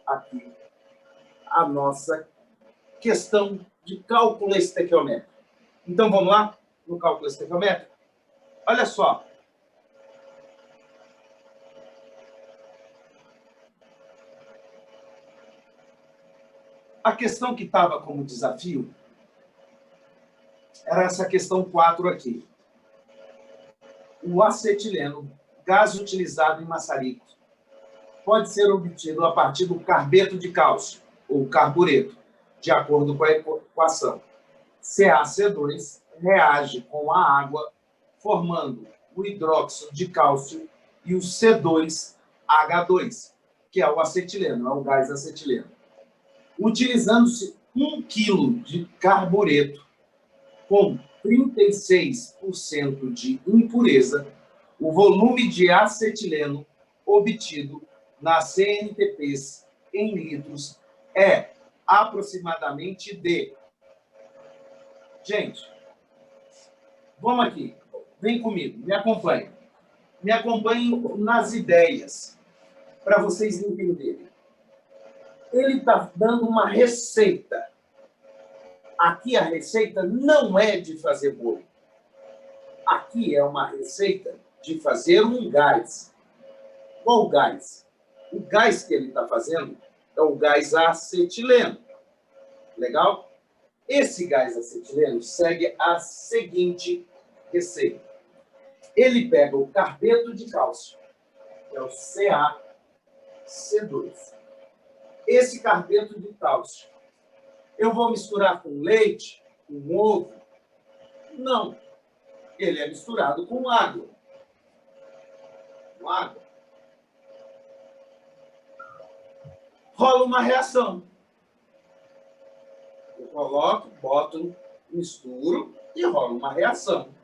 aqui a nossa questão de cálculo estequiométrico. Então, vamos lá no cálculo estequiométrico? Olha só. A questão que estava como desafio era essa questão 4 aqui. O acetileno, gás utilizado em maçaricos, pode ser obtido a partir do carbeto de cálcio, ou carbureto, de acordo com a equação. CaC2 reage com a água, formando o hidróxido de cálcio e o C2H2, que é o acetileno, é o gás acetileno. Utilizando-se 1 kg de carbureto com 36% de impureza, o volume de acetileno obtido nas CNTPs em litros é aproximadamente de... Gente, vamos aqui. Vem comigo, me acompanhem. Me acompanhem nas ideias, para vocês entenderem. Ele está dando uma receita. Aqui a receita não é de fazer bolo. Aqui é uma receita de fazer um gás. Qual gás? O gás que ele está fazendo é o gás acetileno. Legal? Esse gás acetileno segue a seguinte receita. Ele pega o carbeto de cálcio, que é o CaC2. Esse carbeto de cálcio, eu vou misturar com leite, com ovo? Não. Ele é misturado com água. Com água. Rola uma reação. Eu coloco, boto, misturo e rola uma reação.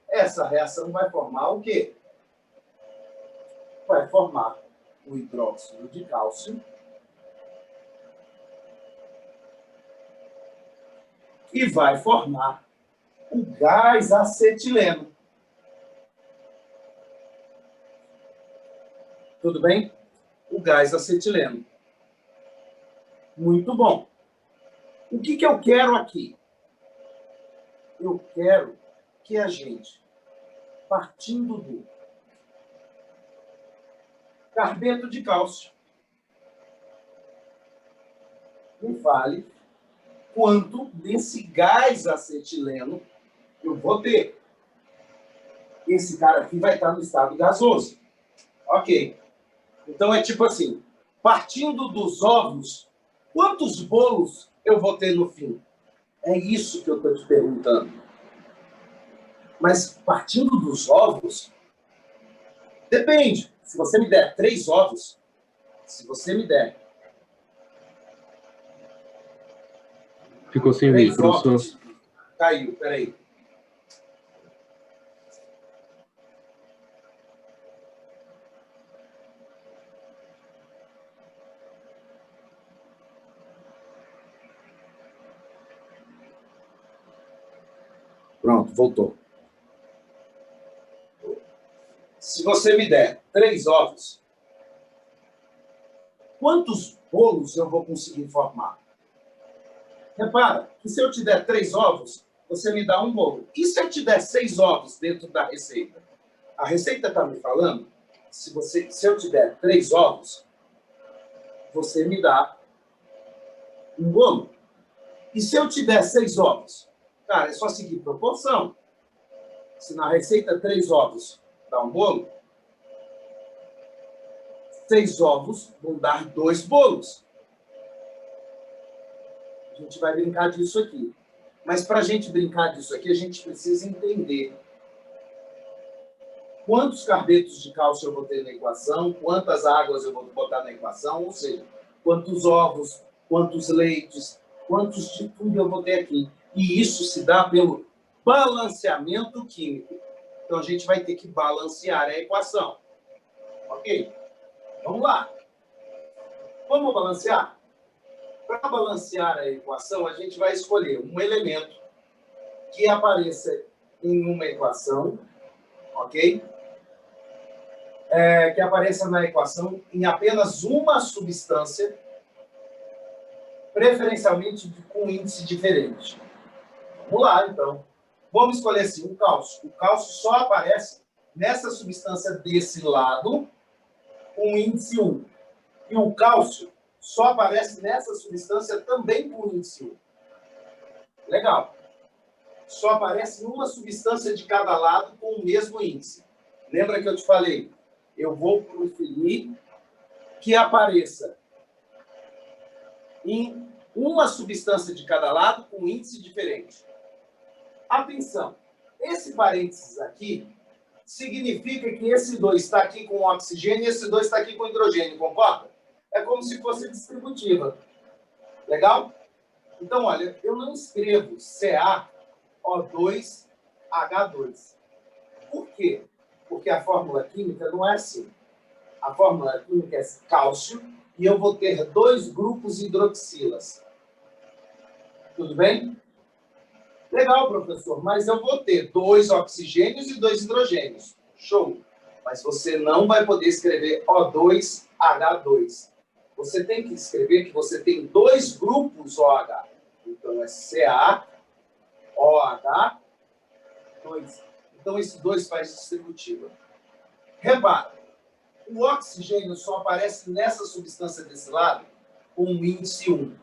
Essa reação vai formar o quê? Vai formar o hidróxido de cálcio e vai formar o gás acetileno. Tudo bem? O gás acetileno. Muito bom. O que eu quero aqui? Eu quero que a gente, partindo do carbeto de cálcio, me fale quanto desse gás acetileno eu vou ter. Esse cara aqui vai estar no estado gasoso. Ok. Então, é tipo assim, partindo dos ovos, quantos bolos eu vou ter no fim? É isso que eu estou te perguntando. Mas, partindo dos ovos, depende. Se você me der 3 ovos, se você me der... Ficou sem vídeo, professor. Ovos, caiu, peraí. Pronto, voltou. Se você me der 3 ovos, quantos bolos eu vou conseguir formar? Repara que se eu te der 3 ovos, você me dá um bolo. E se eu te der 6 ovos dentro da receita? A receita está me falando, se eu te der 3 ovos, você me dá um bolo. E se eu te der 6 ovos? Cara, é só seguir proporção. Se na receita 3 ovos dá um bolo, 6 ovos vão dar 2 bolos. A gente vai brincar disso aqui. Mas para a gente brincar disso aqui, a gente precisa entender quantos carbetos de cálcio eu vou ter na equação, quantas águas eu vou botar na equação, ou seja, quantos ovos, quantos leites, quantos de tudo eu vou ter aqui. E isso se dá pelo balanceamento químico. Então, a gente vai ter que balancear a equação. Ok? Vamos lá. Vamos balancear? Para balancear a equação, a gente vai escolher um elemento que apareça em uma equação, ok? Que apareça na equação em apenas uma substância preferencialmente com índice diferente. Vamos lá, então. Vamos escolher assim, o cálcio. O cálcio só aparece nessa substância desse lado com índice 1. E o cálcio só aparece nessa substância também com índice 1. Legal. Só aparece uma substância de cada lado com o mesmo índice. Lembra que eu te falei? Eu vou preferir que apareça em uma substância de cada lado com índice diferente. Atenção, esse parênteses aqui significa que esse 2 está aqui com oxigênio e esse 2 está aqui com hidrogênio, concorda? É como se fosse distributiva. Legal? Então, olha, eu não escrevo CaO2H2. Por quê? Porque a fórmula química não é assim. A fórmula química é cálcio e eu vou ter 2 grupos hidroxilas. Tudo bem? Legal, professor, mas eu vou ter 2 oxigênios e 2 hidrogênios. Show! Mas você não vai poder escrever O2H2. Você tem que escrever que você tem 2 grupos OH. Então, é CaOH2. Então, esse 2 faz distributiva. Repara, o oxigênio só aparece nessa substância desse lado com o índice 1.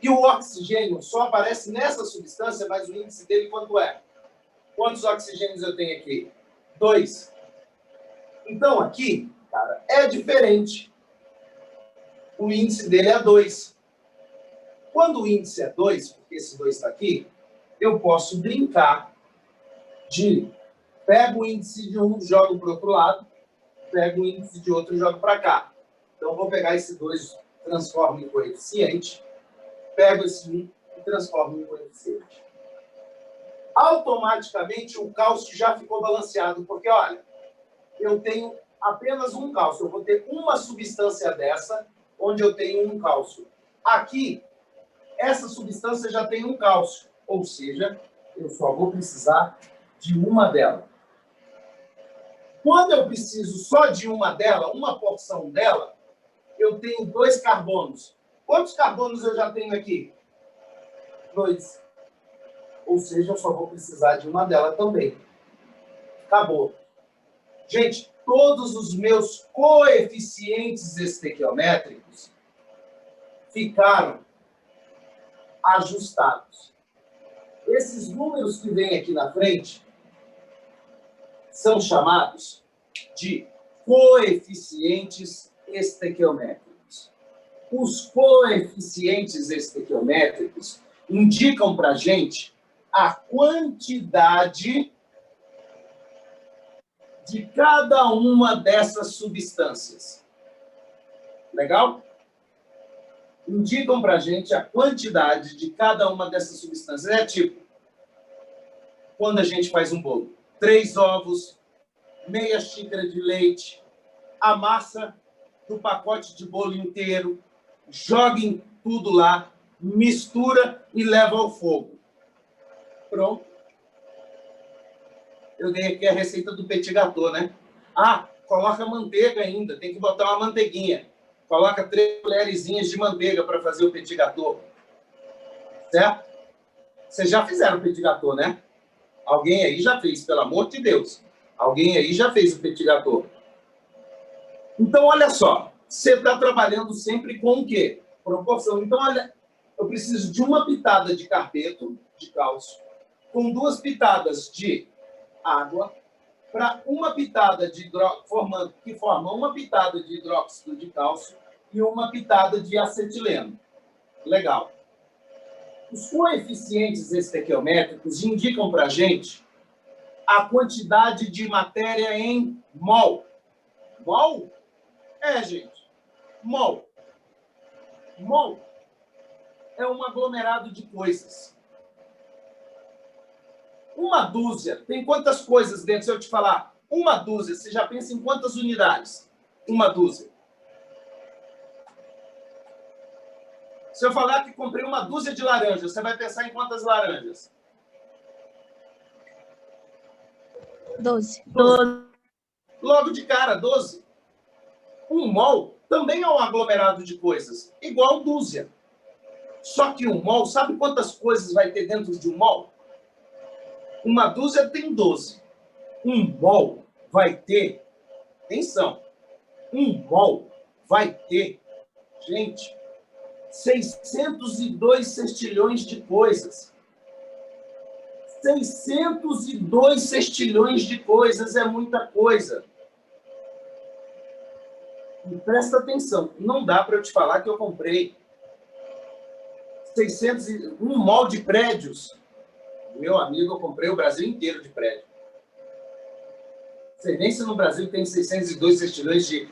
E o oxigênio só aparece nessa substância, mas o índice dele quanto é? Quantos oxigênios eu tenho aqui? 2. Então, aqui, cara, é diferente. O índice dele é 2. Quando o índice é 2, porque esse 2 está aqui, eu posso brincar de pego o índice de um, jogo para o outro lado, pego o índice de outro e jogo para cá. Então, eu vou pegar esse 2, transformo em coeficiente, pego esse 1 e transformo em coeficiente. Automaticamente, o cálcio já ficou balanceado, porque, olha, eu tenho apenas um cálcio. Eu vou ter uma substância dessa, onde eu tenho um cálcio. Aqui, essa substância já tem um cálcio, ou seja, eu só vou precisar de uma dela. Quando eu preciso só de uma dela, uma porção dela, eu tenho 2 carbonos. Quantos carbonos eu já tenho aqui? 2. Ou seja, eu só vou precisar de uma dela também. Acabou. Gente, todos os meus coeficientes estequiométricos ficaram ajustados. Esses números que vêm aqui na frente são chamados de coeficientes estequiométricos. Os coeficientes estequiométricos indicam para a gente a quantidade de cada uma dessas substâncias. Legal? Indicam para a gente a quantidade de cada uma dessas substâncias. É tipo, quando a gente faz um bolo, 3 ovos, meia xícara de leite, amassa do pacote de bolo inteiro, joga em tudo lá, mistura e leva ao fogo. Pronto. Eu dei aqui a receita do petit gâteau, né? Ah, coloca manteiga ainda, tem que botar uma manteiguinha. Coloca 3 colherzinhas de manteiga para fazer o petit gâteau. Certo? Vocês já fizeram o petit gâteau, né? Alguém aí já fez, pelo amor de Deus. Alguém aí já fez o petit gâteau. Então, olha só. Você está trabalhando sempre com o quê? Proporção. Então, olha, eu preciso de uma pitada de carbeto, de cálcio, com 2 pitadas de água, para uma pitada de que forma uma pitada de hidróxido de cálcio e uma pitada de acetileno. Legal. Os coeficientes estequiométricos indicam para a gente a quantidade de matéria em mol. Mol? É, gente. Mol. Mol é um aglomerado de coisas. Uma dúzia, tem quantas coisas dentro? Se eu te falar uma dúzia, você já pensa em quantas unidades? Uma dúzia. Se eu falar que comprei uma dúzia de laranjas, você vai pensar em quantas laranjas? 12. Logo de cara, 12. Um mol também é um aglomerado de coisas, igual dúzia. Só que um mol, sabe quantas coisas vai ter dentro de um mol? Uma dúzia tem 12. Um mol vai ter, atenção, um mol vai ter, gente, 602 sextilhões de coisas. 602 sextilhões de coisas é muita coisa. E presta atenção, não dá para eu te falar que eu comprei 601 mol de prédios. Meu amigo, eu comprei o Brasil inteiro de prédio. Não sei nem se no Brasil tem 602 sextilhões de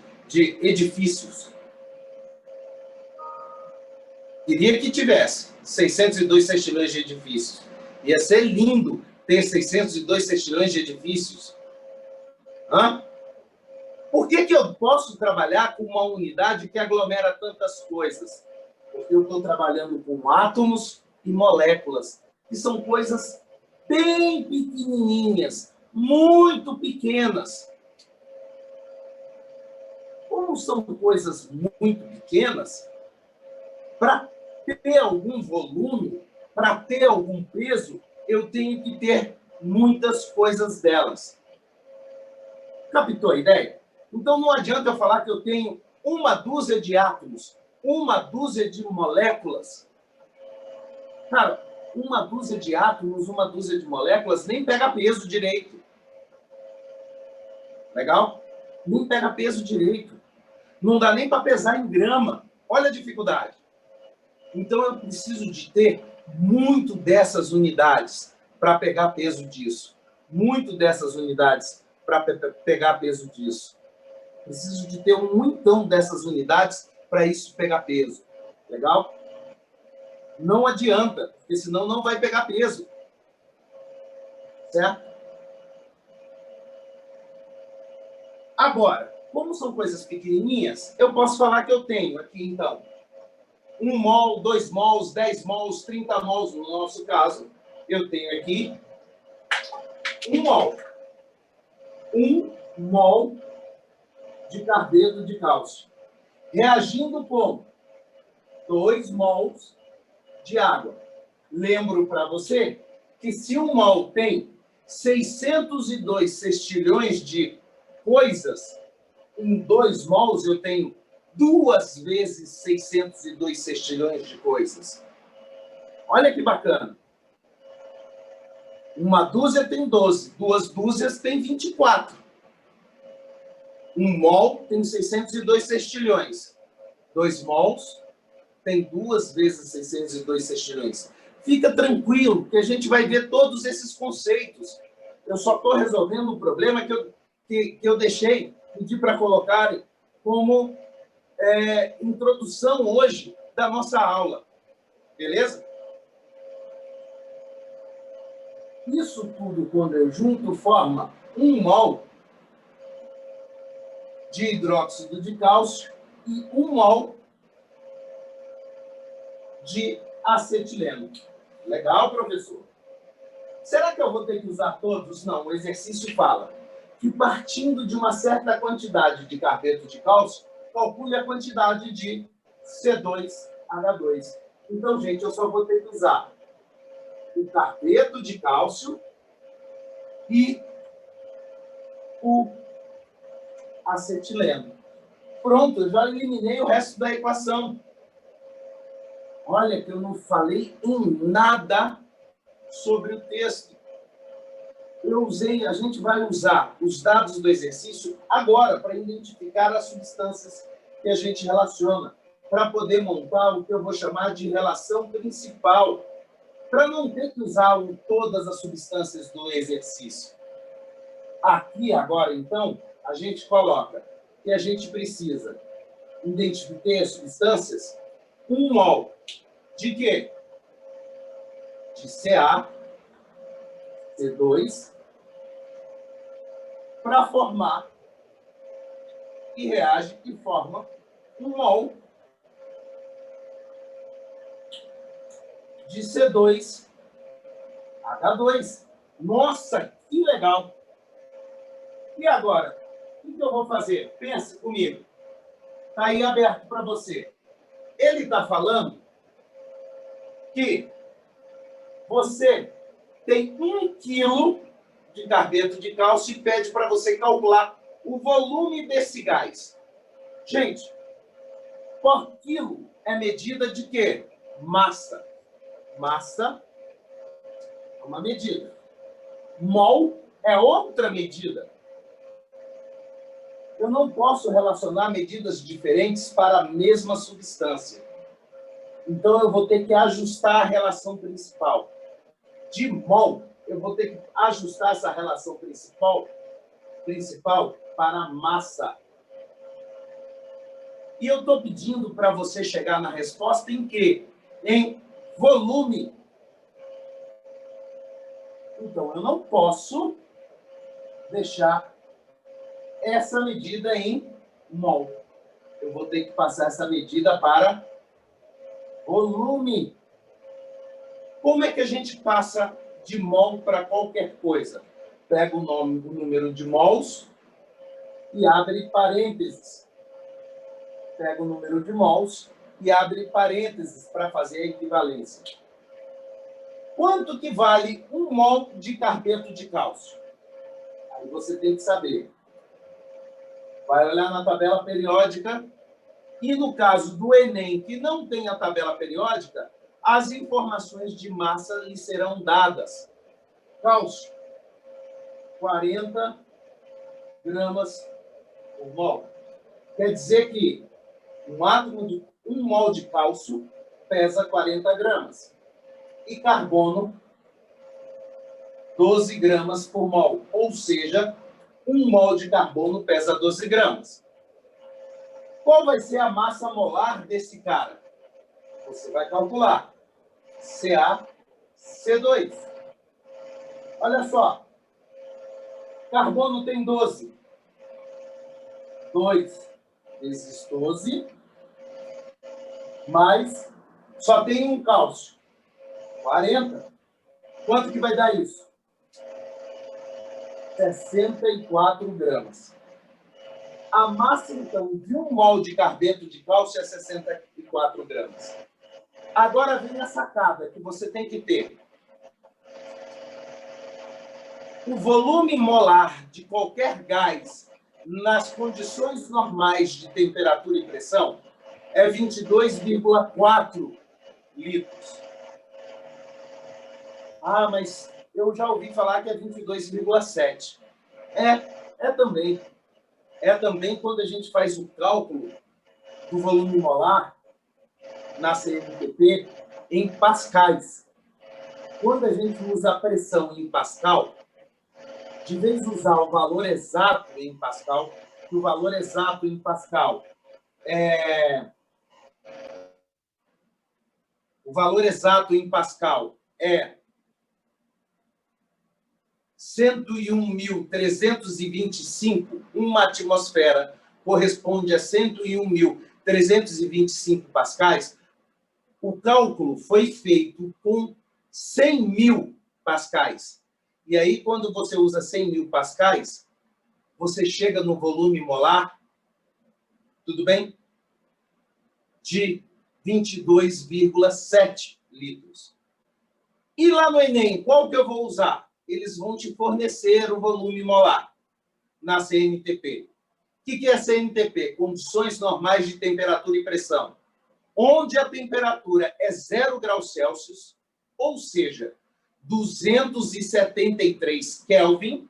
edifícios. Queria que tivesse 602 sextilhões de edifícios. Ia ser lindo ter 602 sextilhões de edifícios. Hã? Por que eu posso trabalhar com uma unidade que aglomera tantas coisas? Porque eu estou trabalhando com átomos e moléculas, que são coisas bem pequenininhas, muito pequenas. Como são coisas muito pequenas, para ter algum volume, para ter algum peso, eu tenho que ter muitas coisas delas. Captou a ideia? Então, não adianta eu falar que eu tenho uma dúzia de átomos, uma dúzia de moléculas. Cara, uma dúzia de átomos, uma dúzia de moléculas, nem pega peso direito. Legal? Nem pega peso direito. Não dá nem para pesar em grama. Olha a dificuldade. Então, eu preciso de ter muito dessas unidades para pegar peso disso. Muito dessas unidades para pegar peso disso. Preciso de ter um muitão dessas unidades para isso pegar peso. Legal? Não adianta, porque senão não vai pegar peso. Certo? Agora, como são coisas pequenininhas, eu posso falar que eu tenho aqui, então, 1 mol, 2 mols, 10 mols, 30 mols, no nosso caso, eu tenho aqui 1 mol. 1 mol de carbeto de cálcio, reagindo com 2 mols de água. Lembro para você que se um mol tem 602 sextilhões de coisas, em 2 mols eu tenho 2 vezes 602 sextilhões de coisas. Olha que bacana. Uma dúzia tem 12, 2 dúzias tem 24. 1 mol tem 602 sextilhões. 2 mols tem 2 vezes 602 sextilhões. Fica tranquilo, que a gente vai ver todos esses conceitos. Eu só estou resolvendo um problema que eu deixei, pedi para colocarem como introdução hoje da nossa aula. Beleza? Isso tudo, quando eu junto, forma 1 mol de hidróxido de cálcio e 1 mol de acetileno. Legal, professor? Será que eu vou ter que usar todos? Não, o exercício fala que partindo de uma certa quantidade de carbeto de cálcio, calcule a quantidade de C2H2. Então, gente, eu só vou ter que usar o carbeto de cálcio e o acetileno. Pronto, eu já eliminei o resto da equação. Olha que eu não falei em nada sobre o texto. A gente vai usar os dados do exercício agora para identificar as substâncias que a gente relaciona, para poder montar o que eu vou chamar de relação principal, para não ter que usar todas as substâncias do exercício. Aqui, agora, então, a gente coloca que a gente precisa identificar as substâncias. 1 mol de quê? De Ca, C2, para formar e reage e forma 1 mol de C2H2. Nossa, que legal! E agora, o que eu vou fazer? Pensa comigo. Está aí aberto para você. Ele está falando que você tem 1 quilo de carbeto de cálcio e pede para você calcular o volume desse gás. Gente, por quilo é medida de quê? Massa. Massa é uma medida. Mol é outra medida. Eu não posso relacionar medidas diferentes para a mesma substância. Então, eu vou ter que ajustar a relação principal. De mol, eu vou ter que ajustar essa relação principal para a massa. E eu estou pedindo para você chegar na resposta em quê? Em volume. Então, eu não posso deixar essa medida em mol. Eu vou ter que passar essa medida para volume. Como é que a gente passa de mol para qualquer coisa? Pega o número de mols e abre parênteses. Pega o número de mols e abre parênteses para fazer a equivalência. Quanto que vale 1 mol de carbeto de cálcio? Aí você tem que saber. Vai olhar na tabela periódica e, no caso do Enem, que não tem a tabela periódica, as informações de massa lhe serão dadas. Cálcio, 40 gramas por mol. Quer dizer que um átomo de 1 mol de cálcio pesa 40 gramas. E carbono, 12 gramas por mol. Ou seja, 1 mol de carbono pesa 12 gramas. Qual vai ser a massa molar desse cara? Você vai calcular. CaC2. Olha só. Carbono tem 12. 2 vezes 12. Mas só tem um cálcio. 40. Quanto que vai dar isso? 64 gramas. A massa, então, de 1 mol de carbeto de cálcio é 64 gramas. Agora vem a sacada que você tem que ter. O volume molar de qualquer gás nas condições normais de temperatura e pressão é 22,4 litros. Ah, mas eu já ouvi falar que é 22,7. É também. É também quando a gente faz o cálculo do volume molar na CNTP em pascais. Quando a gente usa a pressão em pascal, de vez de usar o valor exato em pascal, que o valor exato em pascal o valor exato em pascal é 101.325, uma atmosfera corresponde a 101.325 pascais. O cálculo foi feito com 100.000 pascais. E aí, quando você usa 100.000 pascais, você chega no volume molar, tudo bem? De 22,7 litros. E lá no Enem, qual que eu vou usar? Eles vão te fornecer o volume molar na CNTP. O que é CNTP? Condições normais de temperatura e pressão. Onde a temperatura é 0 graus Celsius, ou seja, 273 Kelvin,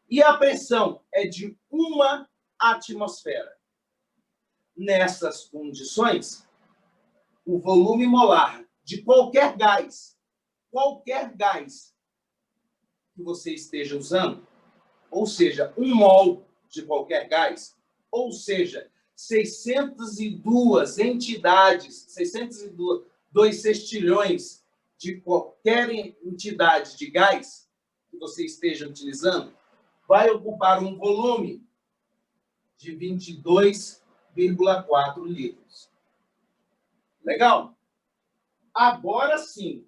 e a pressão é de 1 atmosfera. Nessas condições, o volume molar de qualquer gás que você esteja usando, ou seja, 1 mol de qualquer gás, ou seja, 602 entidades, 602 sextilhões de qualquer entidade de gás que você esteja utilizando, vai ocupar um volume de 22,4 litros. Legal? Agora sim,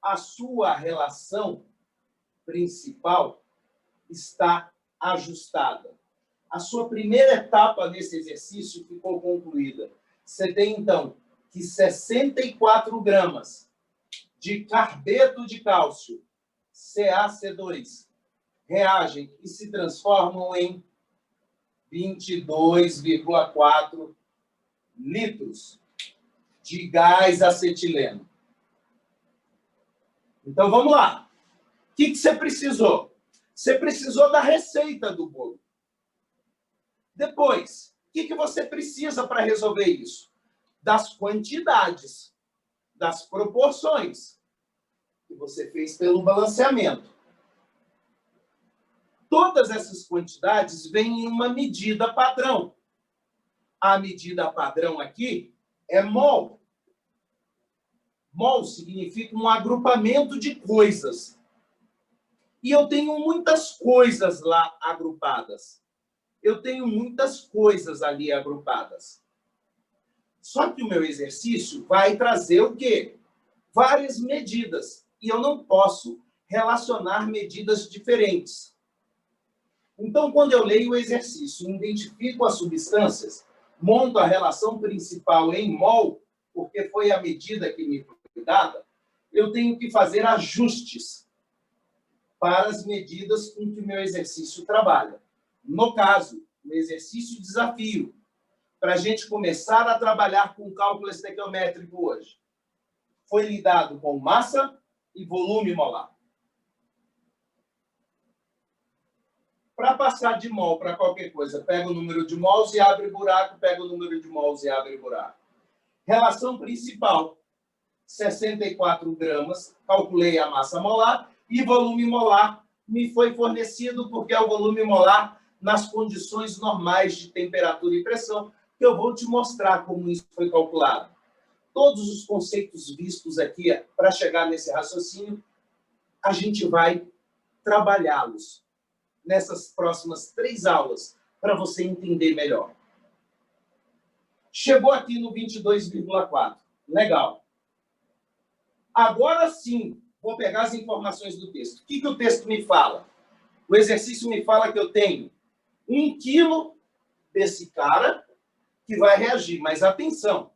a sua relação principal está ajustada. A sua primeira etapa nesse exercício ficou concluída. Você tem, então, que 64 gramas de carbeto de cálcio, CaC2, reagem e se transformam em 22,4 litros de gás acetileno. Então, vamos lá. O que você precisou? Você precisou da receita do bolo. Depois, o que você precisa para resolver isso? Das quantidades, das proporções que você fez pelo balanceamento. Todas essas quantidades vêm em uma medida padrão. A medida padrão aqui é mol. Mol significa um agrupamento de coisas. E eu tenho muitas coisas lá agrupadas. Eu tenho muitas coisas ali agrupadas. Só que o meu exercício vai trazer o quê? Várias medidas. E eu não posso relacionar medidas diferentes. Então, quando eu leio o exercício e identifico as substâncias, monto a relação principal em mol, porque foi a medida que me foi dada, eu tenho que fazer ajustes para as medidas com que o meu exercício trabalha. No caso, o exercício desafio, para a gente começar a trabalhar com cálculo estequiométrico hoje, foi lidado com massa e volume molar. Para passar de mol para qualquer coisa, pega o número de mols e abre buraco, pega o número de mols e abre buraco. Relação principal, 64 gramas, calculei a massa molar, e volume molar me foi fornecido porque é o volume molar nas condições normais de temperatura e pressão, que eu vou te mostrar como isso foi calculado. Todos os conceitos vistos aqui, para chegar nesse raciocínio, a gente vai trabalhá-los nessas próximas 3 aulas, para você entender melhor. Chegou aqui no 22,4. Legal. Agora sim, vou pegar as informações do texto. O que o texto me fala? O exercício me fala que eu tenho 1 quilo desse cara que vai reagir. Mas atenção,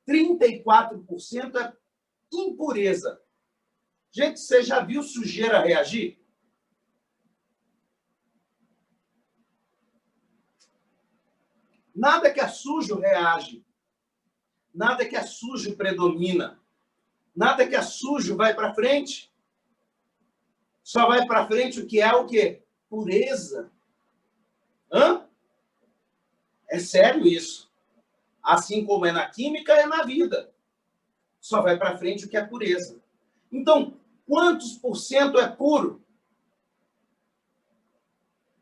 34% é impureza. Gente, você já viu sujeira reagir? Nada que é sujo reage. Nada que é sujo predomina. Nada que é sujo vai para frente. Só vai para frente o que é o quê? Pureza. Hã? É sério isso. Assim como é na química, é na vida. Só vai para frente o que é pureza. Então, quantos por cento é puro?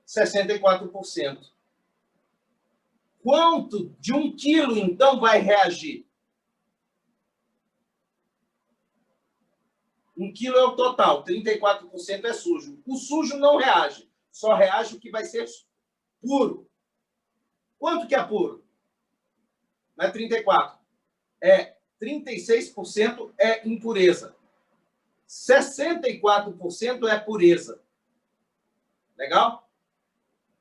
64%. Quanto de 1 quilo, então, vai reagir? 1 quilo é o total, 34% é sujo. O sujo não reage, só reage o que vai ser puro. Quanto que é puro? Não é 34. É 36% é impureza. 64% é pureza. Legal?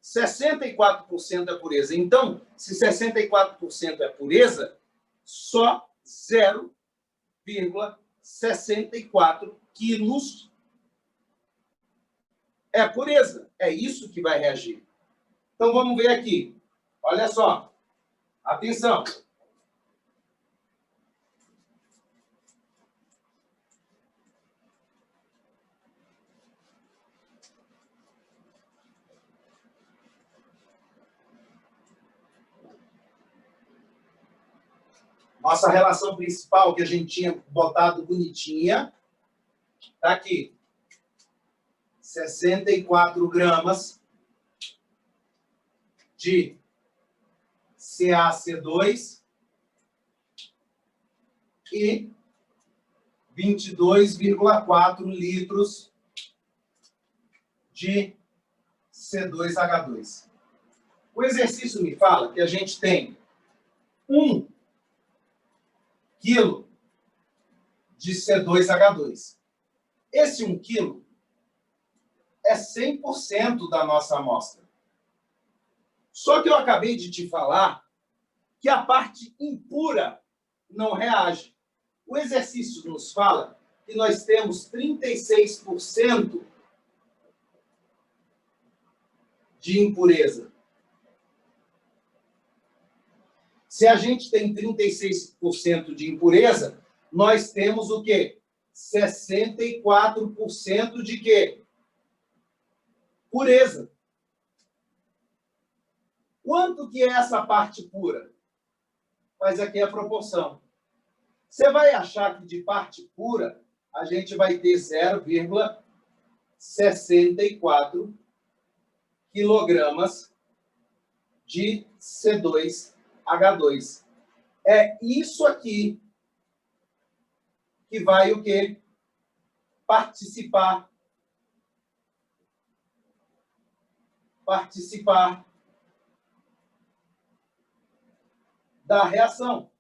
64% é pureza. Então, se 64% é pureza, só 0,64 quilos é pureza. É isso que vai reagir. Então, vamos ver aqui. Olha só. Atenção. Nossa relação principal, que a gente tinha botado bonitinha, está aqui. 64 gramas de CaC2 e 22,4 litros de C2H2. O exercício me fala que a gente tem 1 quilo de C2H2. Esse 1 quilo é 100% da nossa amostra. Só que eu acabei de te falar que a parte impura não reage. O exercício nos fala que nós temos 36% de impureza. Se a gente tem 36% de impureza, nós temos o quê? 64% de quê? Pureza. Quanto que é essa parte pura? Mas aqui é a proporção. Você vai achar que de parte pura, a gente vai ter 0,64 quilogramas de C2H2. É isso aqui que vai o quê? Participar da reação.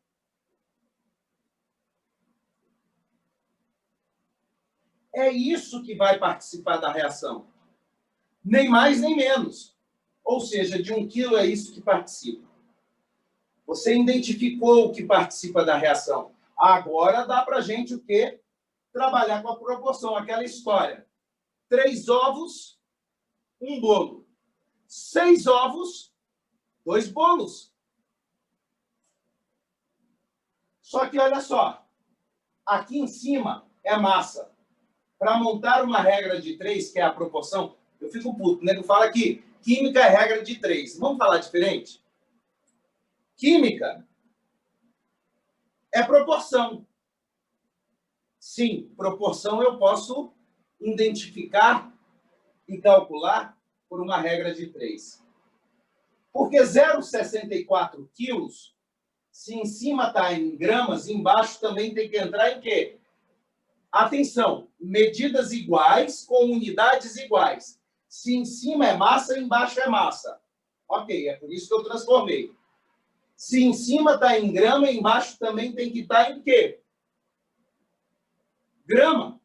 É isso que vai participar da reação. Nem mais, nem menos. Ou seja, de 1 quilo é isso que participa. Você identificou o que participa da reação. Agora dá para a gente o quê? Trabalhar com a proporção, aquela história. 3 ovos, 1 bolo. 6 ovos, 2 bolos. Só que, olha só, aqui em cima é massa. Para montar uma regra de 3, que é a proporção, eu fico puto, né? Eu falo aqui, química é regra de 3. Vamos falar diferente? Química é proporção. Sim, proporção eu posso identificar e calcular por uma regra de 3. Porque 0,64 quilos, se em cima está em gramas, embaixo também tem que entrar em quê? Atenção, medidas iguais com unidades iguais. Se em cima é massa, embaixo é massa. Ok, é por isso que eu transformei. Se em cima está em grama, embaixo também tem que estar em quê? Grama.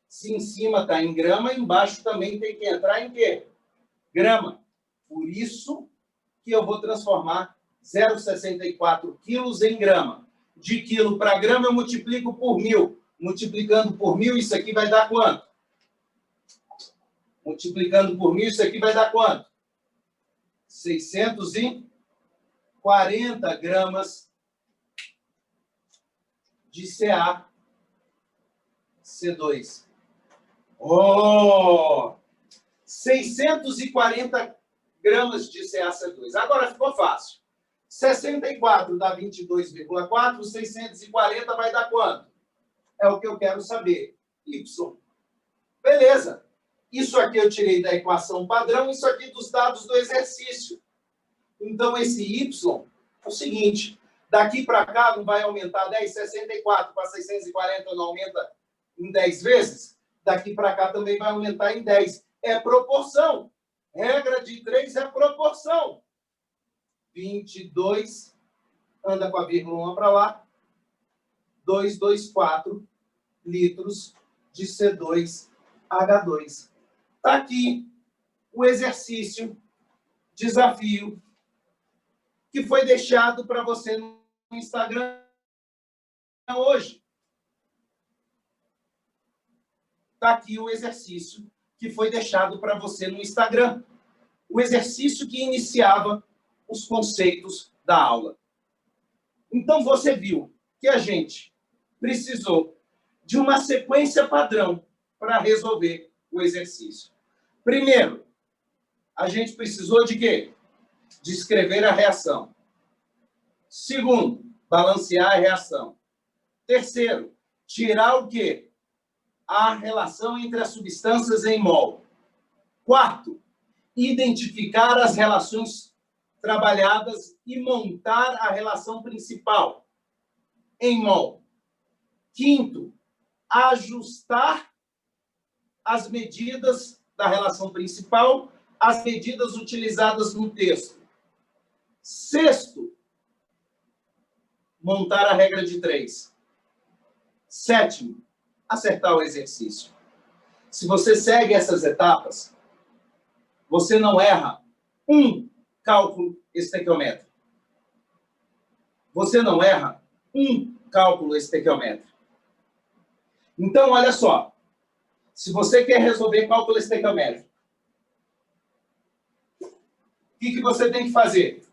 Se em cima está em grama, embaixo também tem que entrar em quê? Grama. Por isso que eu vou transformar 0,64 quilos em grama. De quilo para grama, eu multiplico por 1.000. Multiplicando por 1.000, isso aqui vai dar quanto? Multiplicando por 1.000, isso aqui vai dar quanto? 640 gramas de CaC2. Oh! 640 gramas de CaC2. Agora ficou fácil. 64 dá 22,4, 640 vai dar quanto? É o que eu quero saber. Y. Beleza. Isso aqui eu tirei da equação padrão, isso aqui dos dados do exercício. Então, esse Y é o seguinte, daqui para cá não vai aumentar 10, 64 para 640 não aumenta em 10 vezes? Daqui para cá também vai aumentar em 10. É proporção. Regra de 3 é proporção. 22, anda com a vírgula 1 para lá, 224 litros de C2H2. Está aqui o exercício, desafio, que foi deixado para você no Instagram hoje. Está aqui o exercício que foi deixado para você no Instagram. O exercício que iniciava os conceitos da aula. Então, você viu que a gente precisou de uma sequência padrão para resolver o exercício. Primeiro, a gente precisou de quê? De escrever a reação. Segundo, balancear a reação. Terceiro, tirar o quê? A relação entre as substâncias em mol. Quarto, identificar as relações trabalhadas e montar a relação principal em mol. Quinto, ajustar as medidas da relação principal às medidas utilizadas no texto. Sexto, montar a regra de 3. Sétimo, acertar o exercício. Se você segue essas etapas, você não erra um cálculo estequiométrico. Você não erra um cálculo estequiométrico. Então, olha só. Se você quer resolver cálculo estequiométrico, o que você tem que fazer?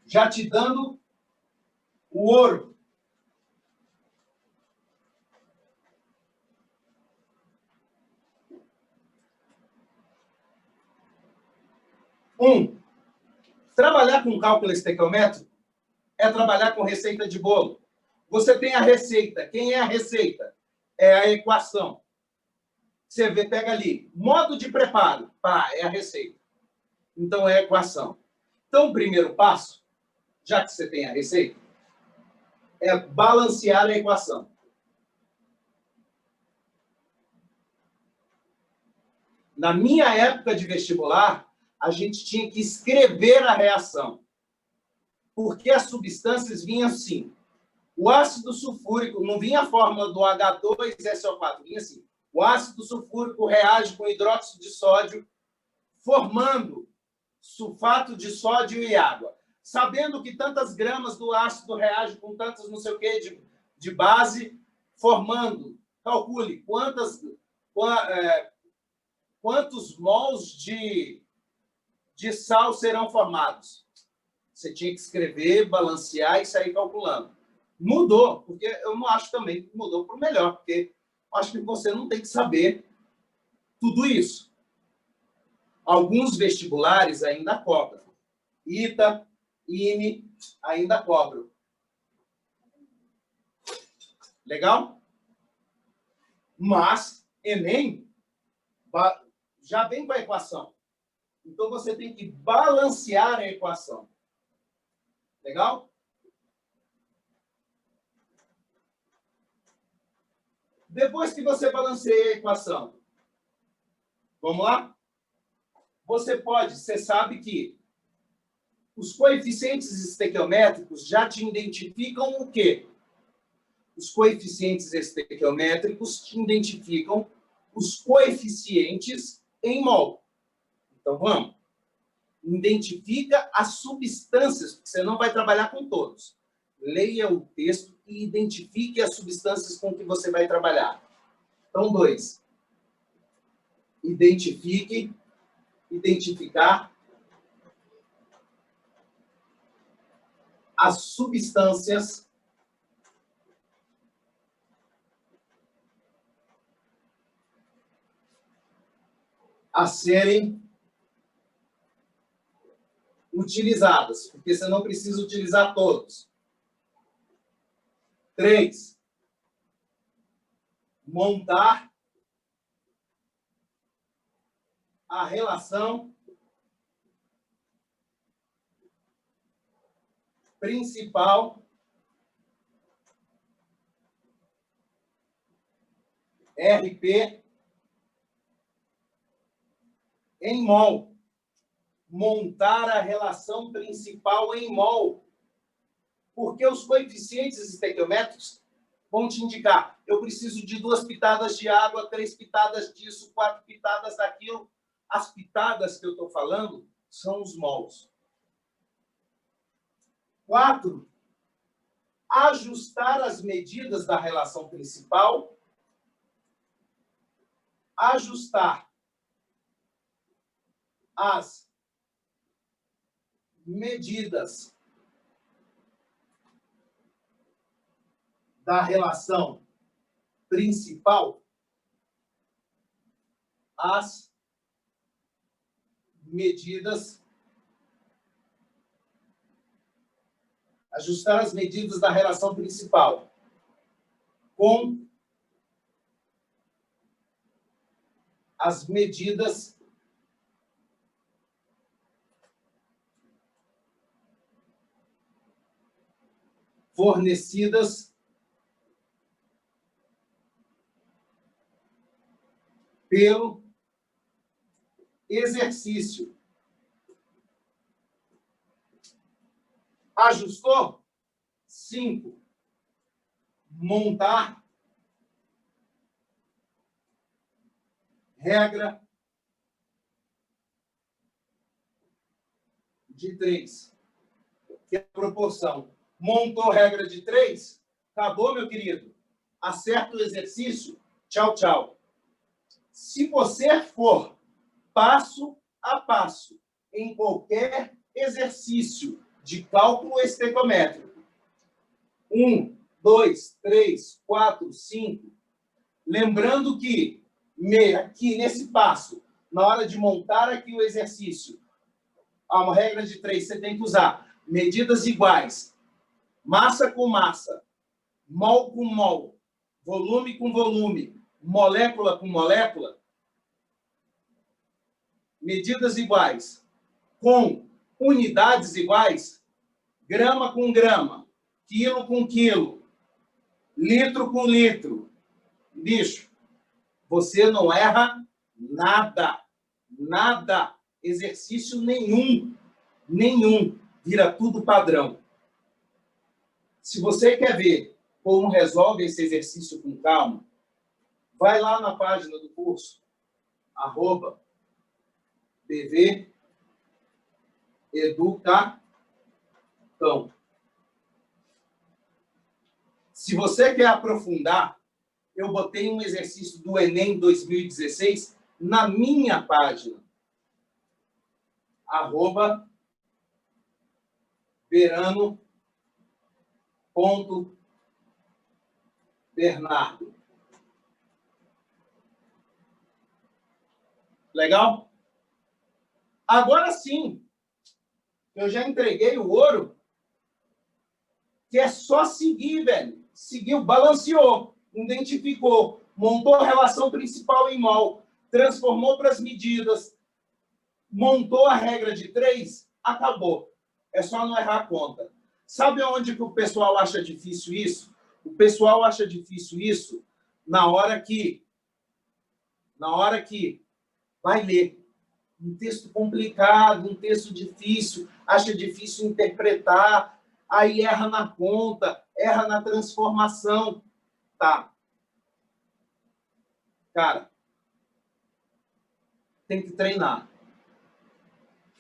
Já te dando o ouro. Trabalhar com cálculo estequiométrico é trabalhar com receita de bolo. Você tem a receita. Quem é a receita? É a equação. Você vê, pega ali, modo de preparo. Pá, é a receita. Então, é a equação. Então, o primeiro passo, já que você tem a receita, é balancear a equação. Na minha época de vestibular, a gente tinha que escrever a reação. Porque as substâncias vinham assim. O ácido sulfúrico, não vinha a fórmula do H2SO4, vinha assim. O ácido sulfúrico reage com hidróxido de sódio, formando sulfato de sódio e água. Sabendo que tantas gramas do ácido reage com tantas não sei o quê de base, formando, calcule quantos mols de sal serão formados. Você tinha que escrever, balancear e sair calculando. Mudou, porque eu não acho também que mudou para o melhor, porque acho que você não tem que saber tudo isso. Alguns vestibulares ainda cobram. ITA, INE, ainda cobram. Legal? Mas, Enem já vem com a equação. Então, você tem que balancear a equação. Legal? Depois que você balanceia a equação, vamos lá? Você sabe que os coeficientes estequiométricos já te identificam o quê? Os coeficientes estequiométricos te identificam os coeficientes em mol. Então, vamos. Identifica as substâncias, porque você não vai trabalhar com todos. Leia o texto e identifique as substâncias com que você vai trabalhar. Então, 2. Identificar as substâncias a serem utilizadas, porque você não precisa utilizar todos. 3. Montar a relação principal RP em mol. Montar a relação principal em mol. Porque os coeficientes estequiométricos vão te indicar, eu preciso de 2 pitadas de água, 3 pitadas disso, 4 pitadas daquilo. As pitadas que eu estou falando são os mols. 4. Ajustar as medidas da relação principal. Ajustar as medidas da relação principal. As medidas. Ajustar as medidas da relação principal com as medidas fornecidas pelo exercício. Ajustou? 5. Montar regra de 3. Que é a proporção. Montou regra de 3? Acabou, meu querido. acerta o exercício, tchau, tchau. Se você for passo a passo em qualquer exercício de cálculo estequiométrico, 1, 2, 3, 4, 5, lembrando que aqui nesse passo, na hora de montar aqui o exercício, há uma regra de 3, você tem que usar medidas iguais, massa com massa, mol com mol, volume com volume, molécula com molécula, medidas iguais, com unidades iguais, grama com grama, quilo com quilo, litro com litro. Bicho, você não erra nada, nada, exercício nenhum, vira tudo padrão. Se você quer ver como resolve esse exercício com calma, vai lá na página do curso, @bv-educação. Se você quer aprofundar, eu botei um exercício do Enem 2016 na minha página, @verano.bernardo. Legal? Agora sim, eu já entreguei o ouro, que é só seguir, velho. Seguiu, balanceou, identificou, montou a relação principal em mol, transformou para as medidas, montou a regra de 3, acabou. É só não errar a conta. Sabe onde que o pessoal acha difícil isso? O pessoal acha difícil isso na hora que vai ler um texto complicado, um texto difícil, acha difícil interpretar, aí erra na conta, erra na transformação. Tá. Cara, tem que treinar.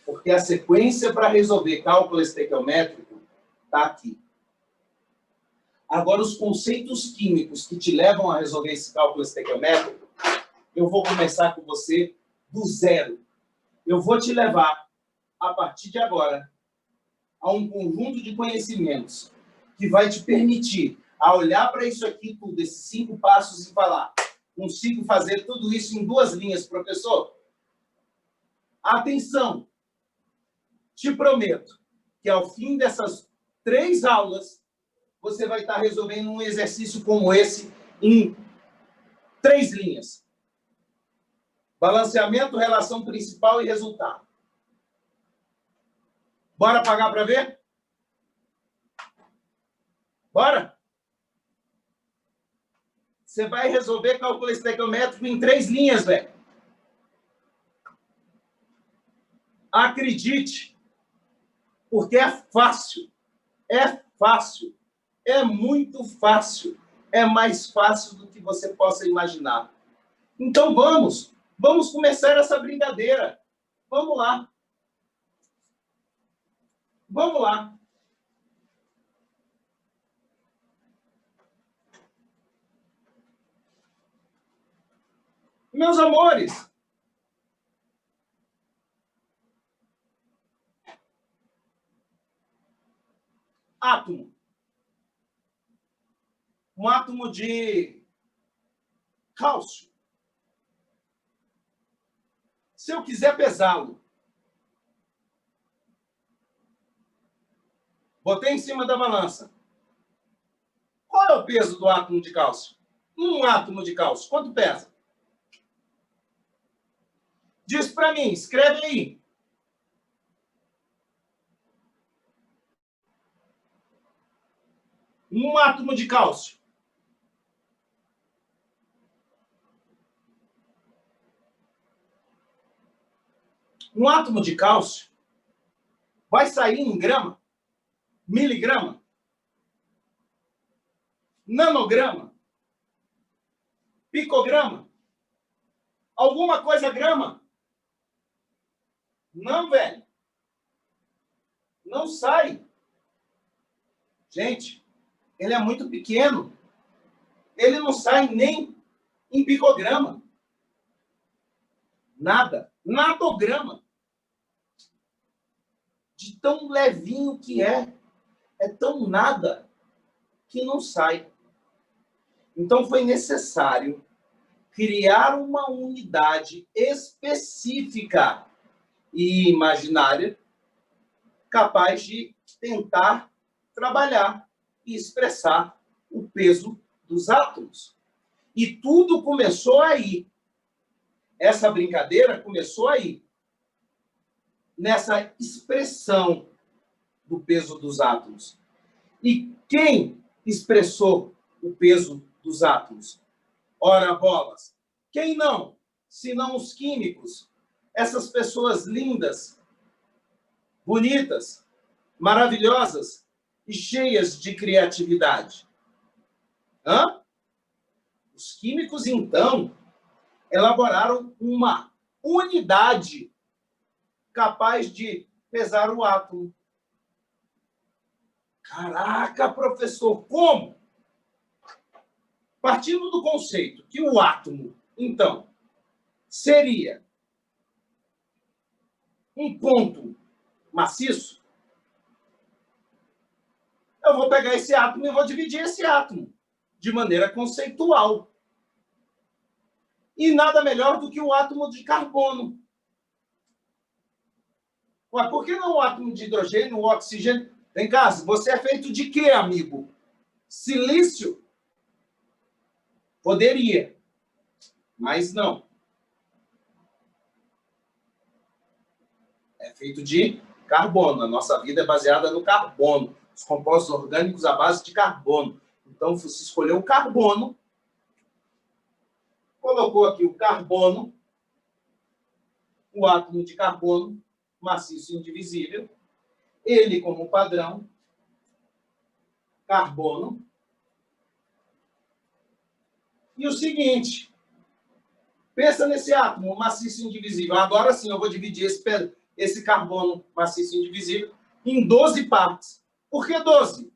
Porque a sequência para resolver cálculo estequiométrico está aqui. Agora, os conceitos químicos que te levam a resolver esse cálculo estequiométrico, eu vou começar com você do zero. Eu vou te levar, a partir de agora, a um conjunto de conhecimentos que vai te permitir, a olhar para isso aqui tudo, esses 5 passos e falar, consigo fazer tudo isso em 2 linhas, professor? Atenção! Te prometo que ao fim dessas 3 aulas, você vai estar resolvendo um exercício como esse em 3 linhas. Balanceamento, relação principal e resultado. Bora pagar para ver? Bora? Você vai resolver cálculo estequiométrico em 3 linhas, velho. Acredite, porque é fácil. É fácil. É muito fácil. É mais fácil do que você possa imaginar. Então vamos começar essa brincadeira. Vamos lá. Vamos lá. Meus amores, átomo. Um átomo de cálcio. Se eu quiser pesá-lo, botei em cima da balança. Qual é o peso do átomo de cálcio? Um átomo de cálcio, quanto pesa? Diz para mim, escreve aí. Um átomo de cálcio. Um átomo de cálcio vai sair em grama, miligrama, nanograma, picograma, alguma coisa grama? Não, velho. Não sai. Gente, ele é muito pequeno. Ele não sai nem em picograma. Nada. Nadograma. De tão levinho que é. É tão nada que não sai. Então, foi necessário criar uma unidade específica e imaginária capaz de tentar trabalhar e expressar o peso dos átomos. E tudo começou aí. Essa brincadeira começou aí. Nessa expressão do peso dos átomos. E quem expressou o peso dos átomos? Ora, bolas. Quem não? Senão os químicos. Essas pessoas lindas, bonitas, maravilhosas e cheias de criatividade. Hã? Os químicos, então, elaboraram uma unidade capaz de pesar o átomo. Caraca, professor, como? Partindo do conceito que o átomo, então, seria um ponto maciço, eu vou pegar esse átomo e vou dividir esse átomo de maneira conceitual. E nada melhor do que o átomo de carbono. Ué, por que não o átomo de hidrogênio, o oxigênio? Vem cá, você é feito de quê, amigo? Silício? Poderia, mas não. É feito de carbono. A nossa vida é baseada no carbono. Os compostos orgânicos à base de carbono. Então, você escolheu o carbono, colocou aqui o carbono, o átomo de carbono, maciço e indivisível, ele como padrão, carbono. E o seguinte, pensa nesse átomo maciço e indivisível. Agora sim, eu vou dividir esse carbono maciço e indivisível em 12 partes. Por que 12?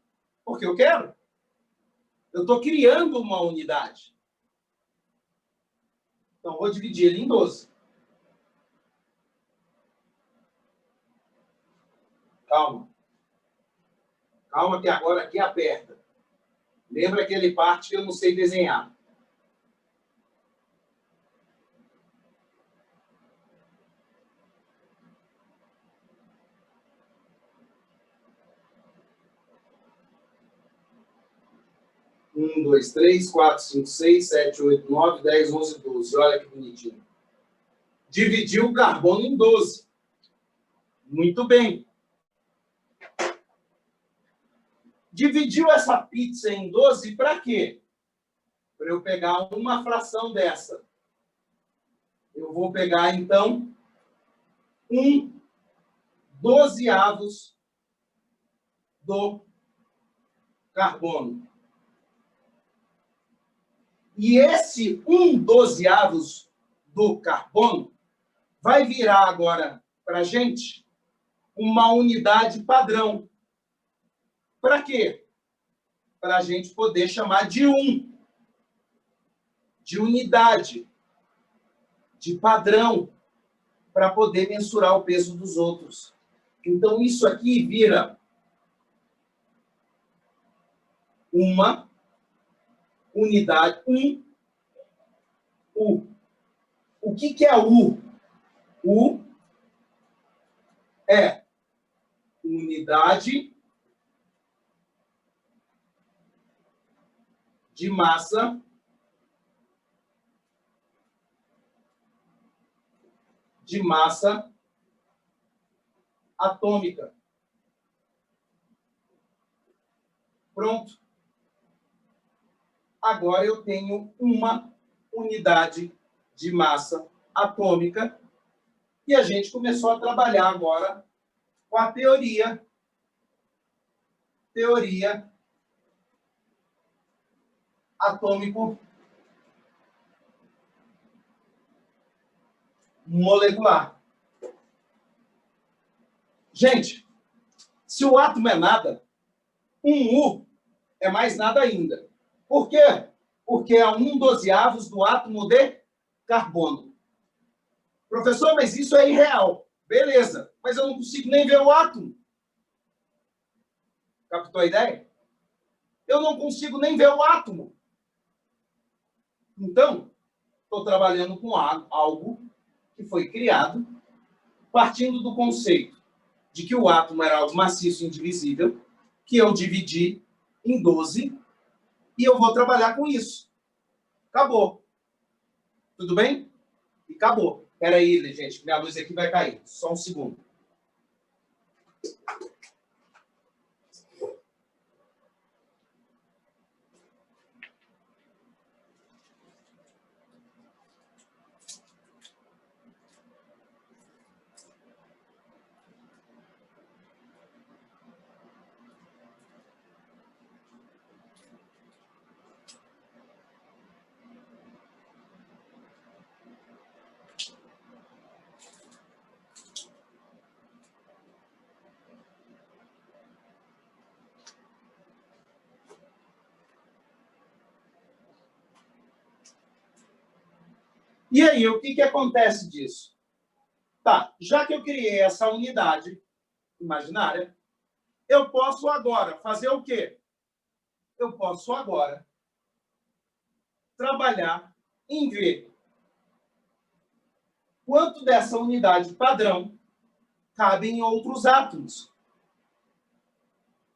Porque eu quero. Eu estou criando uma unidade. Então, vou dividir ele em 12. Calma. Calma que agora aqui aperta. Lembra aquele parte que eu não sei desenhar. Um, dois, três, 4, 5, 6, 7, 8, 9, 10, 11, 12. Olha que bonitinho. Dividiu o carbono em 12. Muito bem. Dividiu essa pizza em 12 para quê? Para eu pegar uma fração dessa. Eu vou pegar, então, 1/12 do carbono. E esse 1/12 do carbono vai virar agora para a gente uma unidade padrão. Para quê? Para a gente poder chamar de de unidade, de padrão, para poder mensurar o peso dos outros. Então, isso aqui vira uma unidade, U. O que é U? U é unidade de massa atômica. Pronto. Agora eu tenho uma unidade de massa atômica e a gente começou a trabalhar agora com a teoria atômico molecular. Gente, se o átomo é nada, um U é mais nada ainda. Por quê? porque é 1/12 do átomo de carbono. Professor, mas isso é irreal. Beleza, mas eu não consigo nem ver o átomo. Captou a ideia? Eu não consigo nem ver o átomo. Então, estou trabalhando com algo que foi criado partindo do conceito de que o átomo era algo maciço e indivisível, que eu dividi em 12, e eu vou trabalhar com isso. Acabou. Tudo bem? E acabou. Espera aí, gente, minha luz aqui vai cair. Só um segundo. E aí, o que acontece disso? Tá, já que eu criei essa unidade imaginária, eu posso agora fazer o quê? Eu posso agora trabalhar em ver quanto dessa unidade padrão cabe em outros átomos.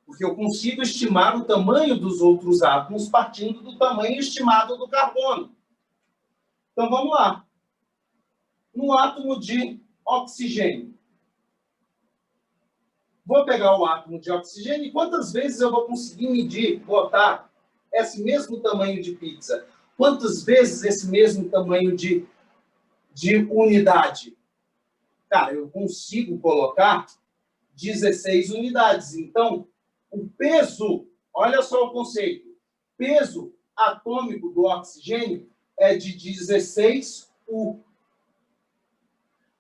Porque eu consigo estimar o tamanho dos outros átomos partindo do tamanho estimado do carbono. Então, vamos lá. No átomo de oxigênio. Vou pegar o átomo de oxigênio e quantas vezes eu vou conseguir medir, botar esse mesmo tamanho de pizza? Quantas vezes esse mesmo tamanho de unidade? Cara, eu consigo colocar 16 unidades. Então, o peso, olha só o conceito, peso atômico do oxigênio é de 16 U.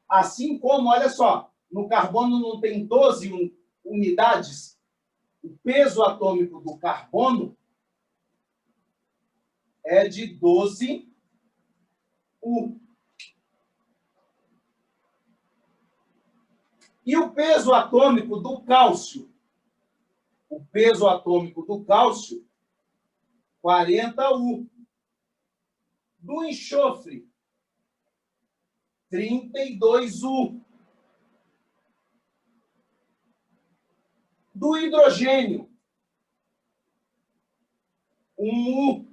Assim como, olha só, no carbono não tem 12 unidades, o peso atômico do carbono é de 12 U. E o peso atômico do cálcio? O peso atômico do cálcio, 40 U. Do enxofre, 32 U. Do hidrogênio, 1 U.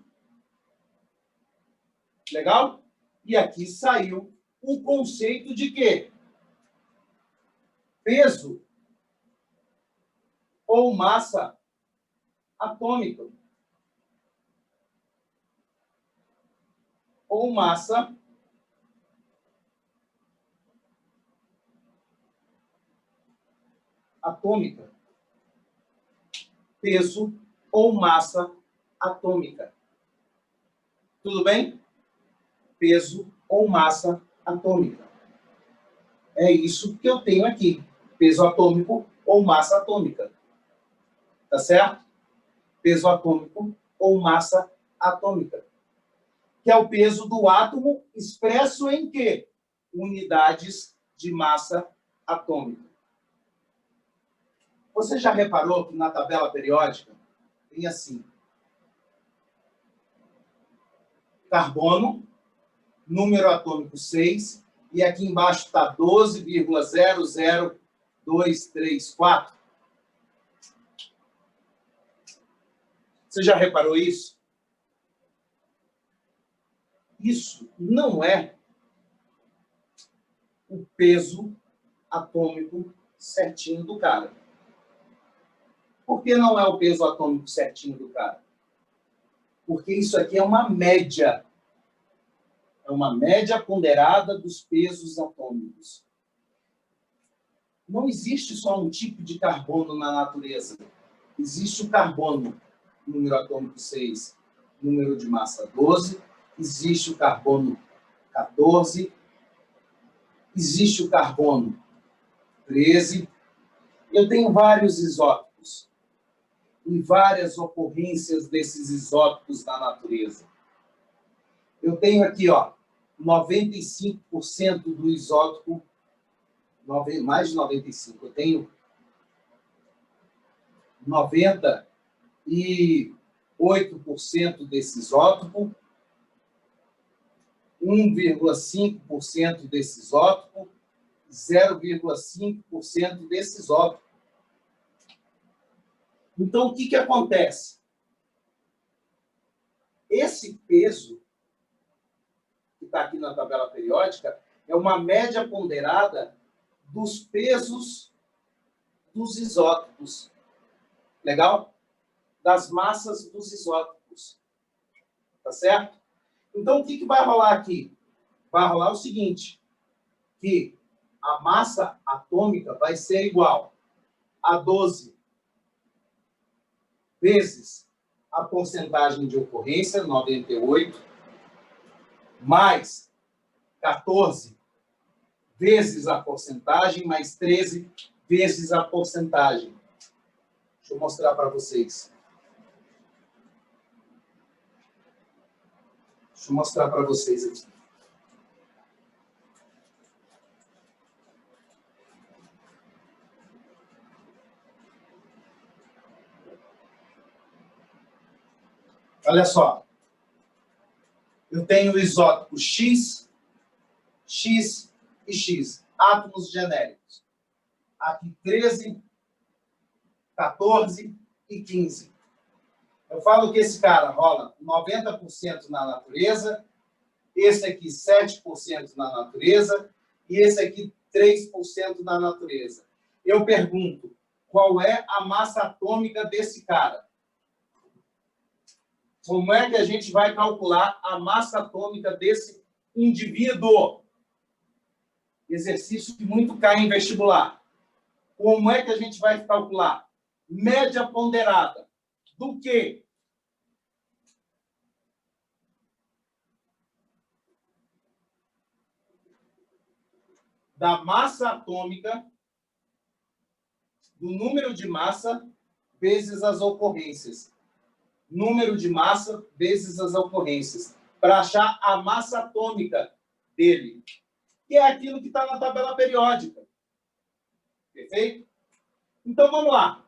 Legal? E aqui saiu o conceito de quê? Peso ou massa atômica. Ou massa atômica. Peso ou massa atômica. Tudo bem? Peso ou massa atômica. É isso que eu tenho aqui. Peso atômico ou massa atômica. Tá certo? Peso atômico ou massa atômica. Que é o peso do átomo expresso em quê? Unidades de massa atômica. Você já reparou que na tabela periódica tem assim: carbono, número atômico 6, e aqui embaixo está 12,00234. Você já reparou isso? Isso não é o peso atômico certinho do cara. Por que não é o peso atômico certinho do cara? Porque isso aqui é uma média. É uma média ponderada dos pesos atômicos. Não existe só um tipo de carbono na natureza. Existe o carbono, número atômico 6, número de massa 12. Existe o carbono 14. Existe o carbono 13. Eu tenho vários isótopos. E várias ocorrências desses isótopos na natureza. eu tenho aqui, ó, 95% do isótopo, mais de 95%, eu tenho 98% desse isótopo, 1,5% desse isótopo, 0,5% desse isótopo. Então, o que acontece? Esse peso, que está aqui na tabela periódica, é uma média ponderada dos pesos dos isótopos. Legal? Das massas dos isótopos. Tá certo? Então, o que vai rolar aqui? Vai rolar o seguinte, que a massa atômica vai ser igual a 12 vezes a porcentagem de ocorrência, 98, mais 14 vezes a porcentagem, mais 13 vezes a porcentagem. Deixa eu mostrar para vocês. Deixa eu mostrar para vocês aqui. Olha só. Eu tenho o isótopo X, X e X. Átomos genéricos. Aqui 13, 14 e 15. Eu falo que esse cara rola 90% na natureza, esse aqui 7% na natureza e esse aqui 3% na natureza. Eu pergunto, qual é a massa atômica desse cara? Como é que a gente vai calcular a massa atômica desse indivíduo? Exercício que muito cai em vestibular. Como é que a gente vai calcular? Média ponderada. Do quê? Da massa atômica, do número de massa, vezes as ocorrências. Número de massa, vezes as ocorrências. Para achar a massa atômica dele. Que é aquilo que está na tabela periódica. Perfeito? Então, vamos lá.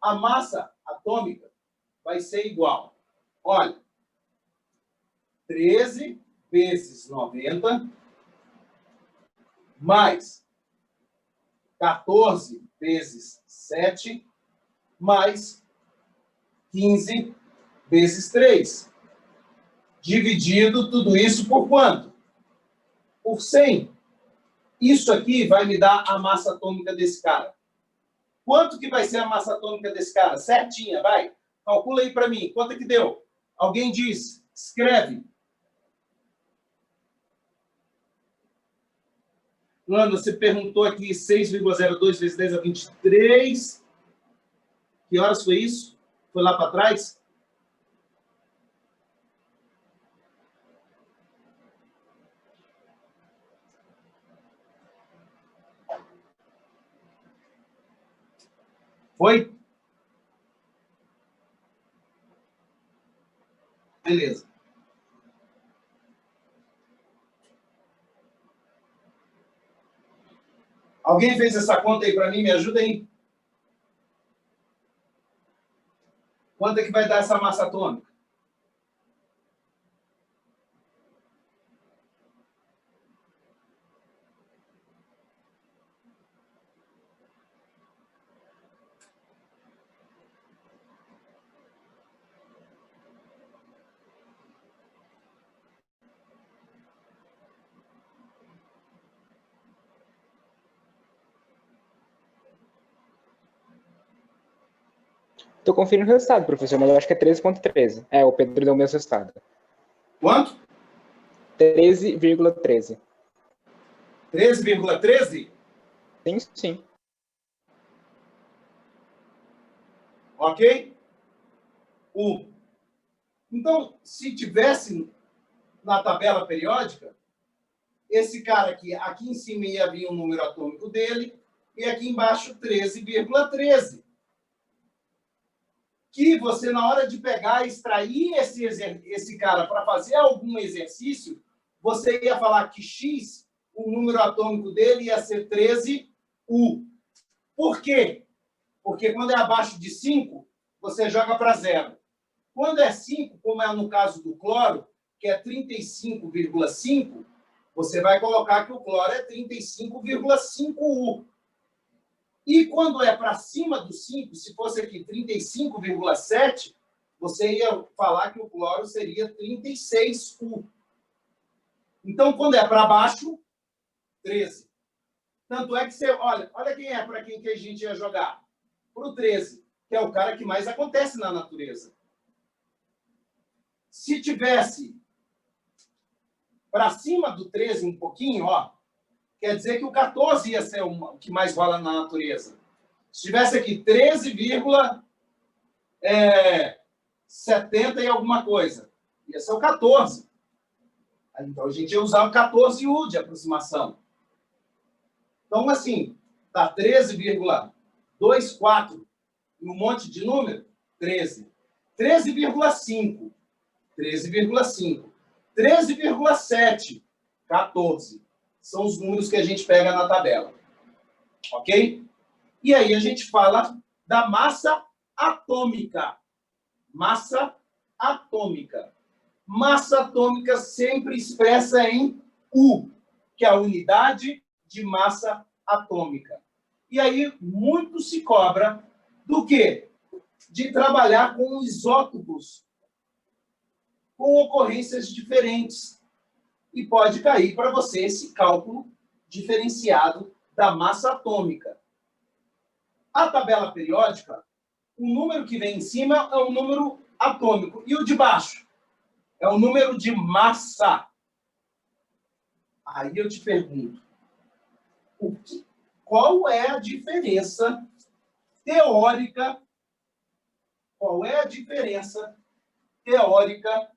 A massa atômica vai ser igual. Olha, 13 vezes 90, mais 14 vezes 7, mais 15 vezes 3. Dividido tudo isso por quanto? Por 100. Isso aqui vai me dar a massa atômica desse cara. Quanto que vai ser a massa atômica desse cara? Certinha, vai. Calcula aí para mim. Quanto é que deu? Alguém diz. Escreve. Ana, você perguntou aqui 6,02 vezes 10 a 23. Que horas foi isso? Foi lá para trás? Foi? Beleza. Alguém fez essa conta aí para mim? Me ajuda aí. Quanto é que vai dar essa massa atômica? Estou conferindo o resultado, professor, mas eu acho que é 13,13. É, o Pedro deu o meu resultado. Quanto? 13,13. 13,13? Sim, sim. Ok? Então, se tivesse na tabela periódica, esse cara aqui em cima ia vir o número atômico dele, e aqui embaixo 13,13. que você, na hora de pegar e extrair esse cara para fazer algum exercício, você ia falar que X, o número atômico dele ia ser 13U. Por quê? Porque quando é abaixo de 5, você joga para 0. Quando é 5, como é no caso do cloro, que é 35,5, você vai colocar que o cloro é 35,5U. E quando é para cima do 5, se fosse aqui 35,7, você ia falar que o cloro seria 36U. Então, quando é para baixo, 13. Tanto é que você... Olha quem é para quem que a gente ia jogar. Para o 13, que é o cara que mais acontece na natureza. Se tivesse para cima do 13 um pouquinho, quer dizer que o 14 ia ser o que mais rola na natureza. Se tivesse aqui 13,70 e alguma coisa, ia ser o 14. Então, a gente ia usar o 14U de aproximação. Então, assim, está 13,24 e um monte de número, 13. 13,5, 13,5. 13,7, 14. São os números que a gente pega na tabela. Ok? E aí a gente fala da massa atômica. Massa atômica. Massa atômica sempre expressa em U, que é a unidade de massa atômica. E aí muito se cobra do quê? De trabalhar com isótopos, com ocorrências diferentes. E pode cair para você esse cálculo diferenciado da massa atômica. A tabela periódica, o número que vem em cima é o número atômico. E o de baixo? É o número de massa. Aí eu te pergunto, qual é a diferença teórica? Qual é a diferença teórica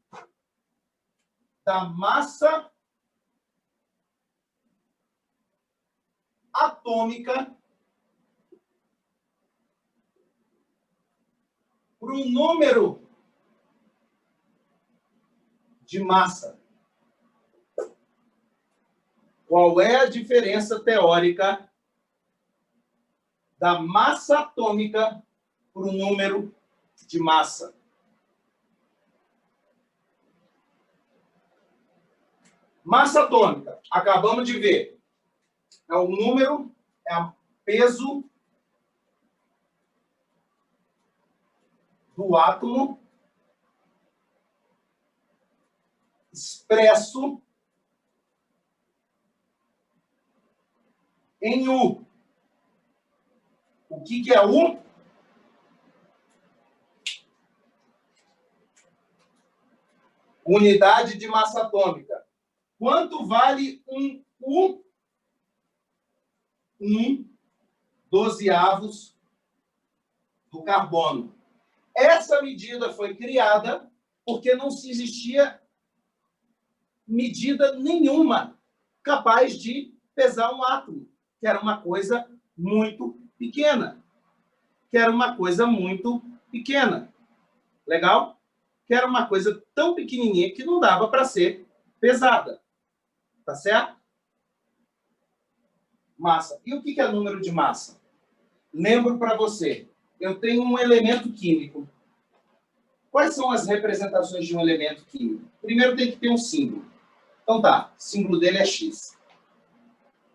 da massa atômica para o número de massa? Qual é a diferença teórica da massa atômica para o número de massa? Massa atômica, acabamos de ver. É o número, é o peso do átomo expresso em U. O que é U? Unidade de massa atômica. Quanto vale um U? 1/12 do carbono. Essa medida foi criada porque não se existia medida nenhuma capaz de pesar um átomo, que era uma coisa muito pequena. Legal? Que era uma coisa tão pequenininha que não dava para ser pesada. Tá certo? Massa. E o que é número de massa? Lembro para você, eu tenho um elemento químico. Quais são as representações de um elemento químico? Primeiro tem que ter um símbolo. Então tá, o símbolo dele é X.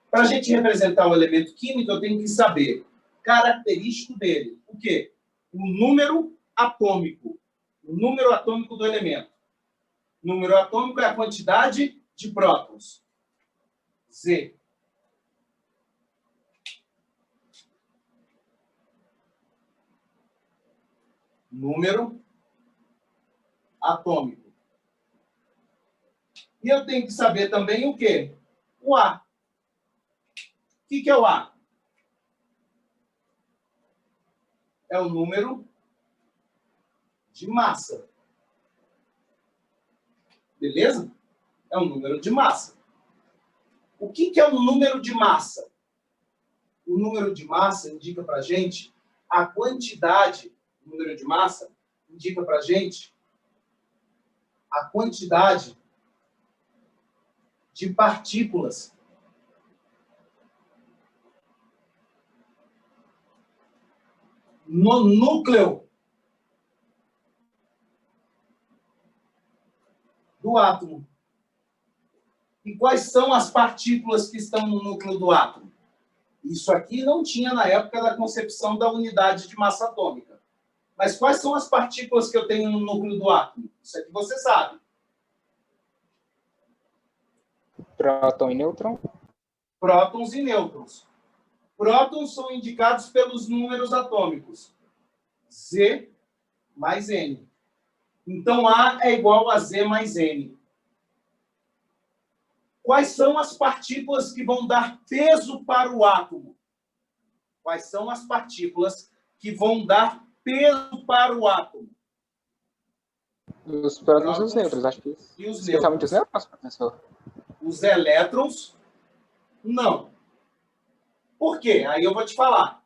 Para a gente representar o elemento químico, eu tenho que saber característico dele. O quê? O número atômico. O número atômico do elemento. O número atômico é a quantidade de prótons. Z. Número atômico. E eu tenho que saber também o quê? O A. O que é o A? É o número de massa. Beleza? É um número de massa. O que é o número de massa? O número de massa indica para a gente a quantidade, o número de massa, indica para a gente a quantidade de partículas no núcleo do átomo. E quais são as partículas que estão no núcleo do átomo? Isso aqui não tinha na época da concepção da unidade de massa atômica. Mas quais são as partículas que eu tenho no núcleo do átomo? Isso aqui você sabe. Próton e nêutron. Prótons e nêutrons. Prótons são indicados pelos números atômicos. Z mais N. Então, A é igual a Z mais N. Quais são as partículas que vão dar peso para o átomo? Quais são as partículas que vão dar peso para o átomo? Os prótons e os nêutrons, acho que isso. E os Especialmente os nêutrons. nêutrons, professor? Os elétrons, não. Por quê? Aí eu vou te falar.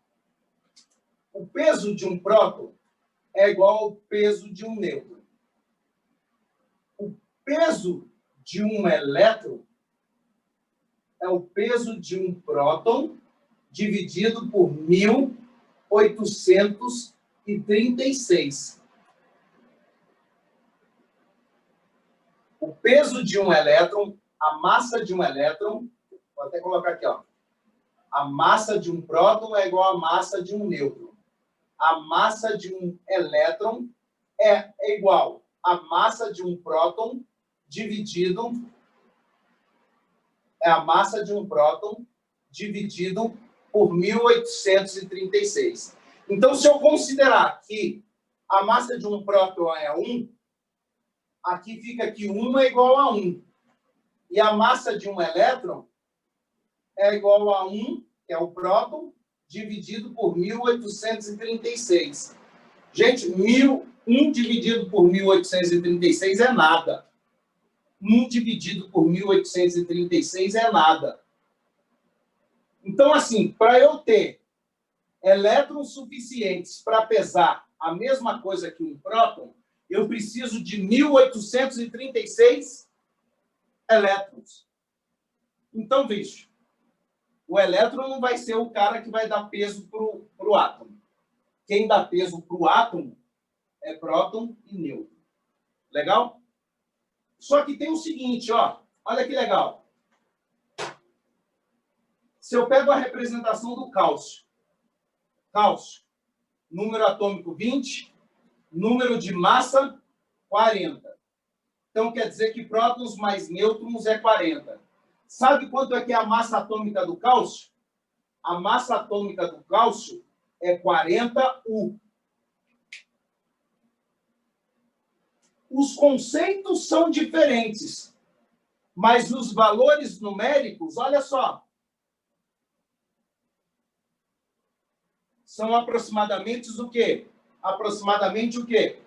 O peso de um próton é igual ao peso de um nêutron. O peso de um elétron é o peso de um próton dividido por 1836. O peso de um elétron, a massa de um elétron, vou até colocar aqui, ó. A massa de um próton é igual à massa de um nêutron. A massa de um elétron é igual à massa de um próton dividido... É a massa de um próton dividido por 1836. Então, se eu considerar que a massa de um próton é 1, aqui fica que 1 é igual a 1. E a massa de um elétron é igual a 1, que é o próton, dividido por 1836. Gente, 1 dividido por 1836 é nada. 1 dividido por 1836 é nada. Então, assim, para eu ter elétrons suficientes para pesar a mesma coisa que um próton, eu preciso de 1836 elétrons. Então, veja, o elétron não vai ser o cara que vai dar peso para o átomo. Quem dá peso para o átomo é próton e nêutron. Legal? Só que tem o seguinte, ó. Olha que legal. Se eu pego a representação do cálcio. Cálcio, número atômico 20, número de massa 40. Então, quer dizer que prótons mais nêutrons é 40. Sabe quanto é que é a massa atômica do cálcio? A massa atômica do cálcio é 40U. Os conceitos são diferentes, mas os valores numéricos, olha só, são aproximadamente o quê? Aproximadamente o quê?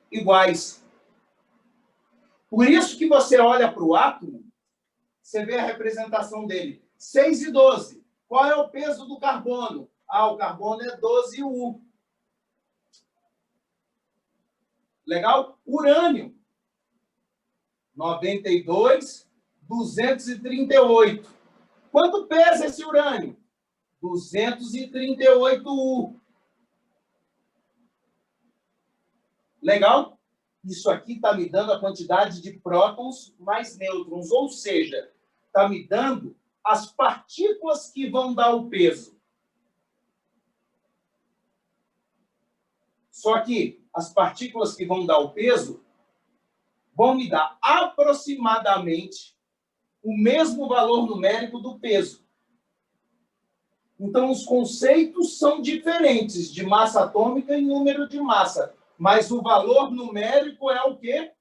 Iguais. Por isso que você olha para o átomo, você vê a representação dele. 6 e 12. Qual é o peso do carbono? Ah, o carbono é 12U. Legal? Urânio. 92, 238. Quanto pesa esse urânio? 238U. Legal? Isso aqui está me dando a quantidade de prótons mais nêutrons, ou seja, está me dando as partículas que vão dar o peso. Só que as partículas que vão dar o peso vão me dar aproximadamente o mesmo valor numérico do peso. Então, os conceitos são diferentes de massa atômica e número de massa, mas o valor numérico é o quê?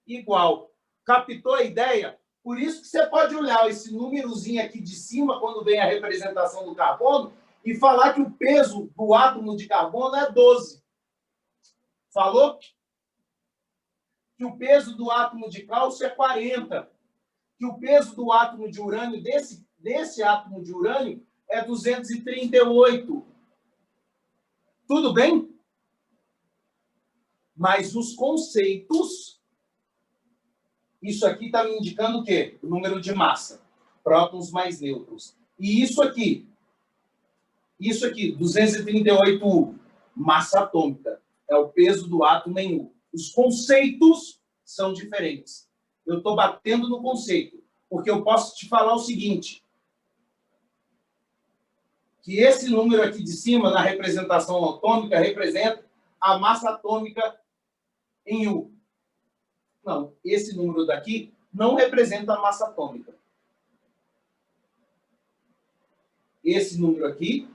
Igual. Captou a ideia? Por isso que você pode olhar esse númerozinho aqui de cima, quando vem a representação do carbono, e falar que o peso do átomo de carbono é 12. Falou? Que o peso do átomo de cálcio é 40. Que o peso do átomo de urânio, desse átomo de urânio, é 238. Tudo bem? Mas os conceitos, isso aqui está me indicando o quê? O número de massa. Prótons mais nêutrons. E isso aqui, 238U, massa atômica. É o peso do átomo em U. Os conceitos são diferentes. Eu estou batendo no conceito, porque eu posso te falar o seguinte, que esse número aqui de cima, na representação atômica, representa a massa atômica em U. Não, esse número daqui não representa a massa atômica. Esse número aqui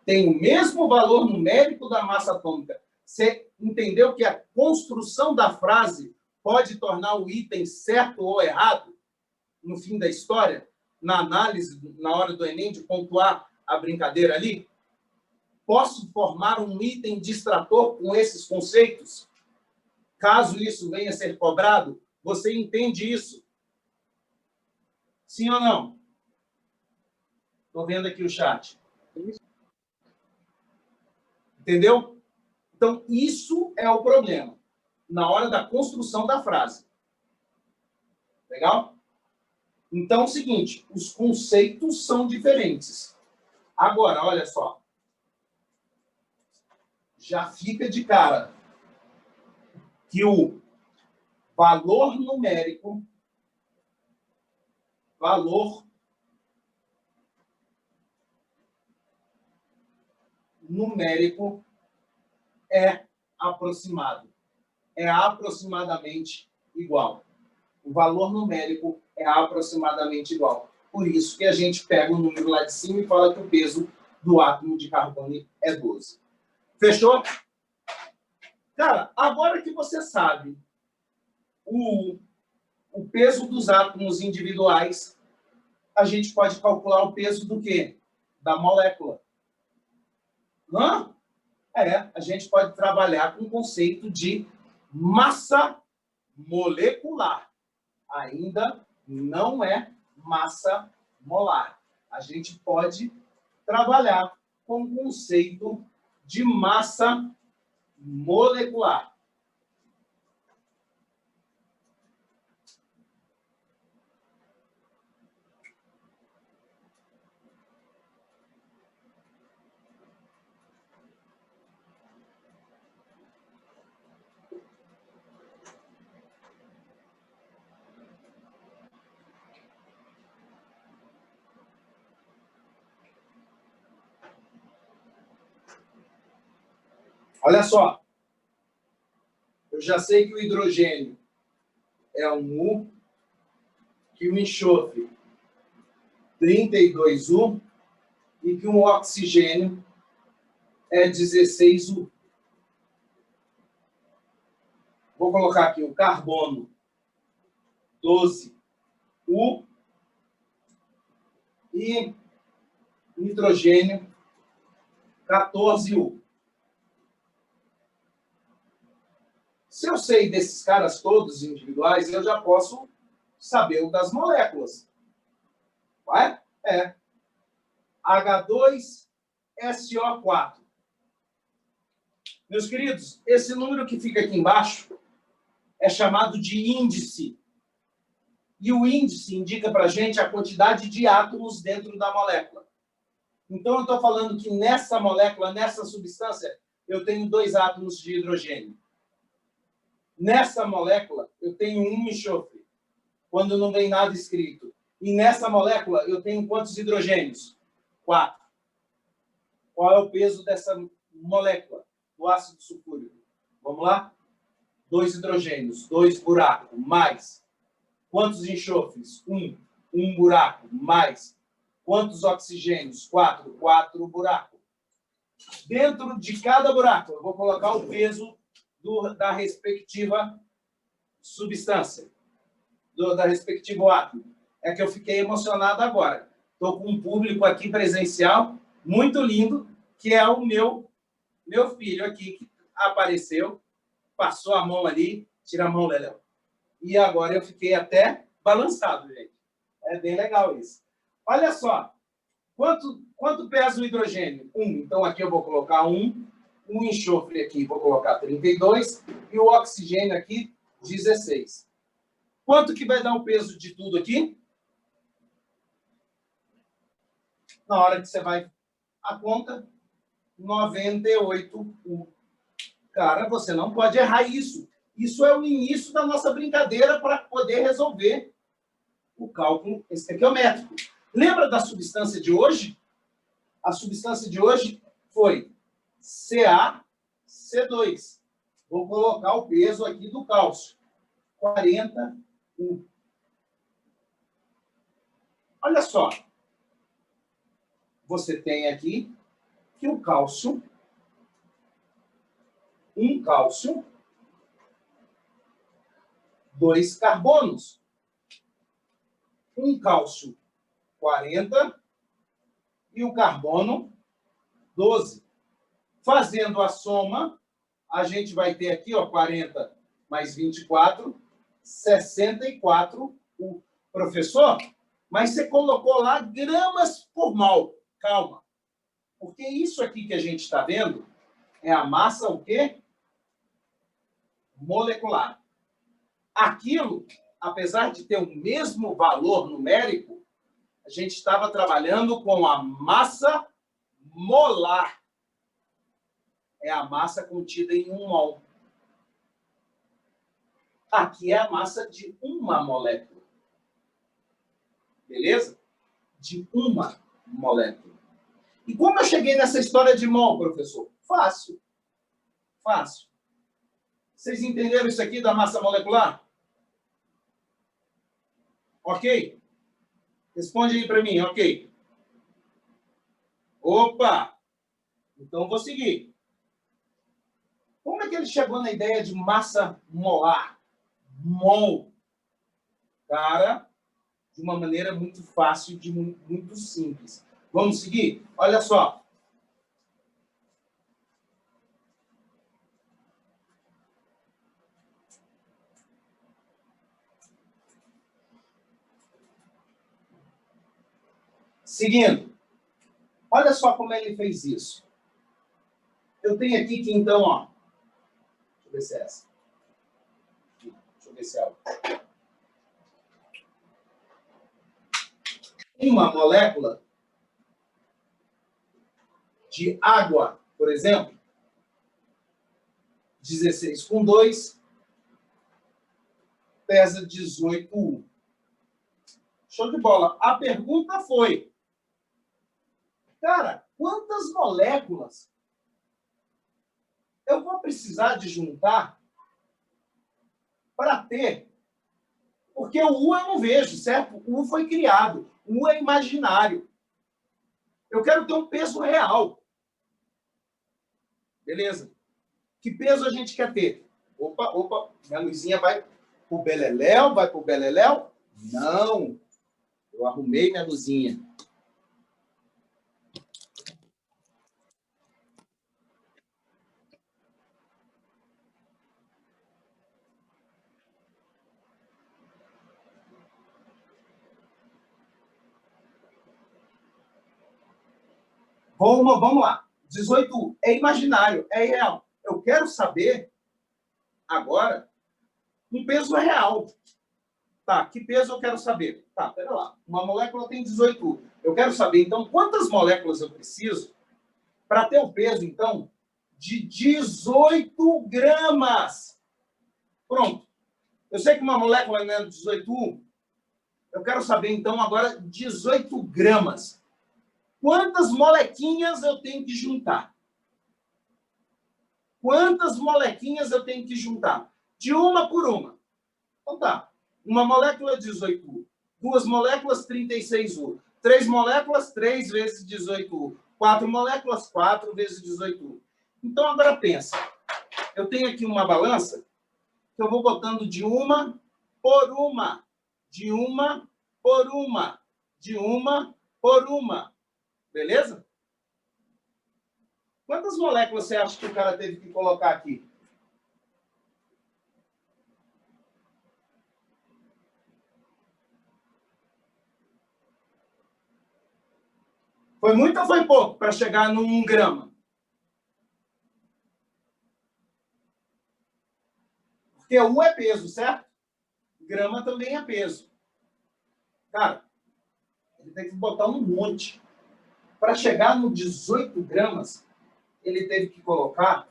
tem o mesmo valor numérico da massa atômica. Você entendeu que a construção da frase pode tornar o item certo ou errado no fim da história? Na análise, na hora do Enem, de pontuar a brincadeira ali? Posso formar um item distrator com esses conceitos? Caso isso venha a ser cobrado, você entende isso? Sim ou não? Estou vendo aqui o chat. Entendeu? Então, isso é o problema na hora da construção da frase. Legal? Então, é o seguinte, os conceitos são diferentes. Agora, olha só. Já fica de cara que o valor numérico, é aproximado. É aproximadamente igual. O valor numérico é aproximadamente igual. Por isso que a gente pega o número lá de cima e fala que o peso do átomo de carbono é 12. Fechou? Cara, agora que você sabe o peso dos átomos individuais, a gente pode calcular o peso do quê? Da molécula. Hã? A gente pode trabalhar com o conceito de massa molecular. Ainda não é massa molar. A gente pode trabalhar com o conceito de massa molecular. Olha só. Eu já sei que o hidrogênio é um U, que o enxofre 32U e que o oxigênio é 16U. Vou colocar aqui o carbono 12U e nitrogênio 14U. Se eu sei desses caras todos individuais, eu já posso saber o das moléculas. Vai? H2SO4. Meus queridos, esse número que fica aqui embaixo é chamado de índice. E o índice indica para a gente a quantidade de átomos dentro da molécula. Então, eu estou falando que nessa molécula, nessa substância, eu tenho 2 átomos de hidrogênio. Nessa molécula, eu tenho um enxofre, quando não vem nada escrito. E nessa molécula, eu tenho quantos hidrogênios? 4. Qual é o peso dessa molécula, do ácido sulfúrico? Vamos lá? 2 hidrogênios, 2 buracos, mais. Quantos enxofres? 1. 1 buraco, mais. Quantos oxigênios? 4. 4 buracos. Dentro de cada buraco, eu vou colocar o peso da respectiva substância, da respectiva átomo. É que eu fiquei emocionado agora. Estou com um público aqui presencial muito lindo, que é o meu filho aqui, que apareceu, passou a mão ali, tira a mão, Leléo. E agora eu fiquei até balançado, gente. É bem legal isso. Olha só, quanto pesa o hidrogênio? 1. Então, aqui eu vou colocar 1. O enxofre aqui, vou colocar 32, e o oxigênio aqui, 16. Quanto que vai dar o peso de tudo aqui? Na hora que você vai a conta, 98 U. Cara, você não pode errar isso. Isso é o início da nossa brincadeira para poder resolver o cálculo estequiométrico. Lembra da substância de hoje? A substância de hoje foi CaC2. Vou colocar o peso aqui do cálcio. 40 U. Olha só. Você tem aqui que o cálcio, um cálcio, 2 carbonos. Um cálcio, 40, e o carbono, 12. Fazendo a soma, a gente vai ter aqui, ó, 40 mais 24, 64. Professor, mas você colocou lá gramas por mol. Calma. Porque isso aqui que a gente está vendo é a massa, o quê? Molecular. Aquilo, apesar de ter o mesmo valor numérico, a gente estava trabalhando com a massa molar. É a massa contida em 1 mol. Aqui é a massa de uma molécula. Beleza? De uma molécula. E como eu cheguei nessa história de mol, professor? Fácil. Fácil. Vocês entenderam isso aqui da massa molecular? Ok? Responde aí para mim, ok. Opa! Então, vou seguir. Como é que ele chegou na ideia de massa molar? Mol. Cara, de uma maneira muito fácil, muito simples. Vamos seguir? Olha só. Seguindo. Olha só como ele fez isso. Eu tenho aqui que, então, ó. Deixa eu ver se é essa. Deixa eu ver se é ela. Uma molécula de água, por exemplo, 16 com 2, pesa 18 U. Show de bola. A pergunta foi, cara, quantas moléculas eu vou precisar de juntar para ter? Porque o U eu não vejo, certo? O U foi criado. O U é imaginário. Eu quero ter um peso real. Beleza. Que peso a gente quer ter? Opa, minha luzinha vai pro beleléu, vai pro beleléu? Não. Eu arrumei minha luzinha. Vamos lá. 18 é imaginário, é irreal. Eu quero saber, agora, um peso real. Tá, que peso eu quero saber? Tá, pera lá. Uma molécula tem 18. Eu quero saber, então, quantas moléculas eu preciso para ter o peso, então, de 18 gramas. Pronto. Eu sei que uma molécula não é 18. Eu quero saber, então, agora, 18 gramas. Quantas molequinhas eu tenho que juntar? Quantas molequinhas eu tenho que juntar? De uma por uma. Então tá. Uma molécula, 18U. 2 moléculas, 36U. 3 moléculas, 3 vezes 18U. 4 moléculas, 4 vezes 18U. Então, agora pensa. Eu tenho aqui uma balança que eu vou botando de uma por uma. De uma por uma. De uma por uma. Beleza? Quantas moléculas você acha que o cara teve que colocar aqui? Foi muito ou foi pouco para chegar num grama? Porque U é peso, certo? Grama também é peso. Cara, ele tem que botar um monte. Para chegar no 18 gramas, ele teve que colocar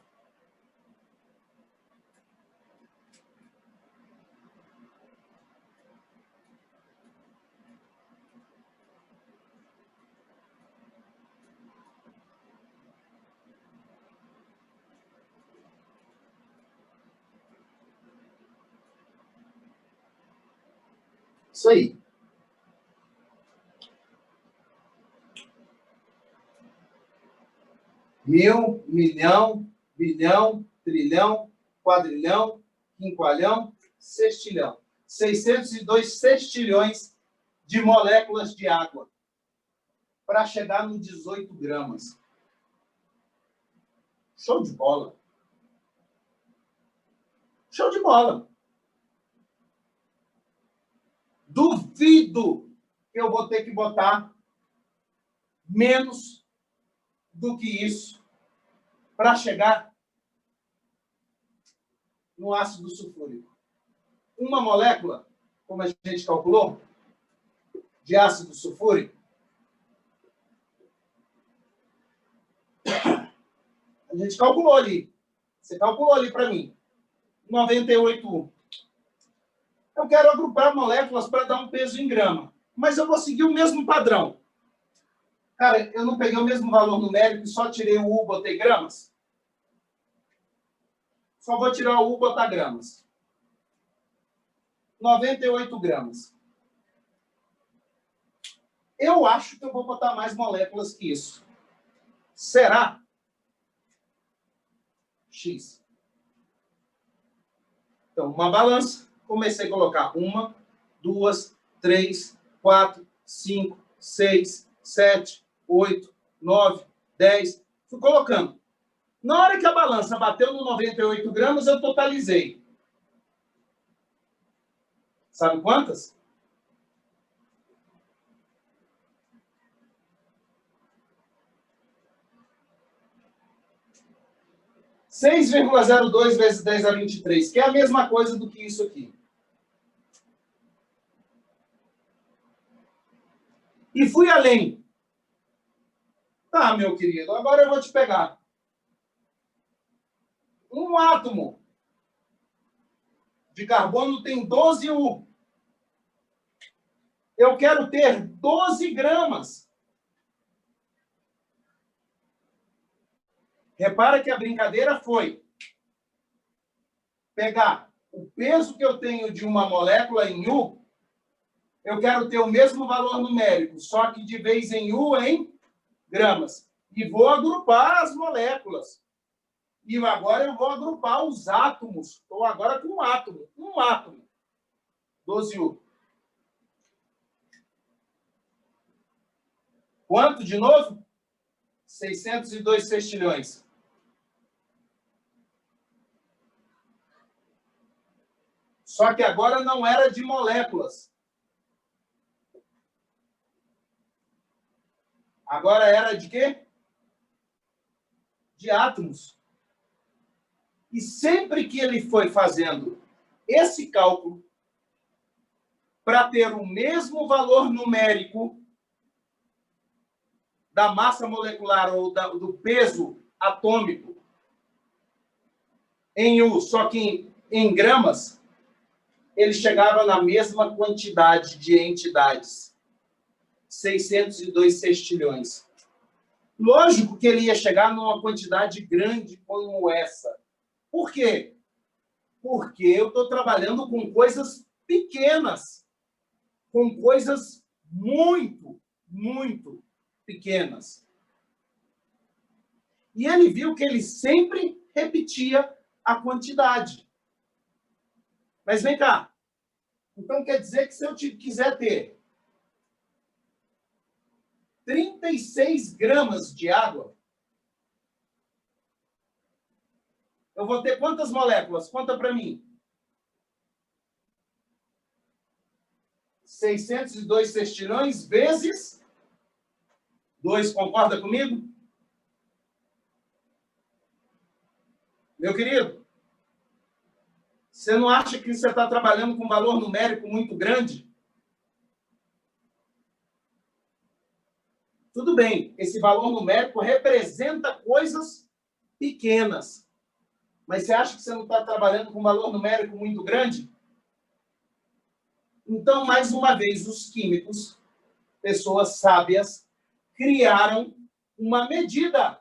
isso aí. Mil, milhão, bilhão, trilhão, quadrilhão, quinqualhão, sextilhão. 602 sextilhões de moléculas de água para chegar no 18 gramas. Show de bola. Show de bola. Duvido que eu vou ter que botar menos do que isso para chegar no ácido sulfúrico. Uma molécula, como a gente calculou, de ácido sulfúrico, a gente calculou ali. Você calculou ali para mim. 98. Eu quero agrupar moléculas para dar um peso em grama. Mas eu vou seguir o mesmo padrão. Cara, eu não peguei o mesmo valor numérico e só tirei o U e botei gramas? Só vou tirar o U e botar gramas. 98 gramas. Eu acho que eu vou botar mais moléculas que isso. Será? X. Então, uma balança. Comecei a colocar 1, 2, 3, 4, 5, 6, 7, 8, 9, 10. Fui colocando. Na hora que a balança bateu no 98 gramas, eu totalizei. Sabe quantas? 6,02 vezes 10 a 23, que é a mesma coisa do que isso aqui. E fui além. Tá, meu querido, agora eu vou te pegar. Um átomo de carbono tem 12 U. Eu quero ter 12 gramas. Repara que a brincadeira foi pegar o peso que eu tenho de uma molécula em U, eu quero ter o mesmo valor numérico, só que de vez em U em gramas. E vou agrupar as moléculas. E agora eu vou agrupar os átomos. Estou agora com um átomo. Um átomo. 12U. Quanto de novo? 602 sextilhões. Só que agora não era de moléculas. Agora era de quê? De átomos. E sempre que ele foi fazendo esse cálculo, para ter o mesmo valor numérico da massa molecular ou do peso atômico em U, só que em gramas, ele chegava na mesma quantidade de entidades. 602 sextilhões. Lógico que ele ia chegar numa quantidade grande como essa. Por quê? Porque eu estou trabalhando com coisas pequenas. Com coisas muito, muito pequenas. E ele viu que ele sempre repetia a quantidade. Mas vem cá. Então quer dizer que se eu quiser ter 36 gramas de água, eu vou ter quantas moléculas? Conta para mim. 602 sextilhões vezes 2. Concorda comigo? Meu querido? Você não acha que você está trabalhando com um valor numérico muito grande? Tudo bem, esse valor numérico representa coisas pequenas. Mas você acha que você não está trabalhando com um valor numérico muito grande? Então, mais uma vez, os químicos, pessoas sábias, criaram uma medida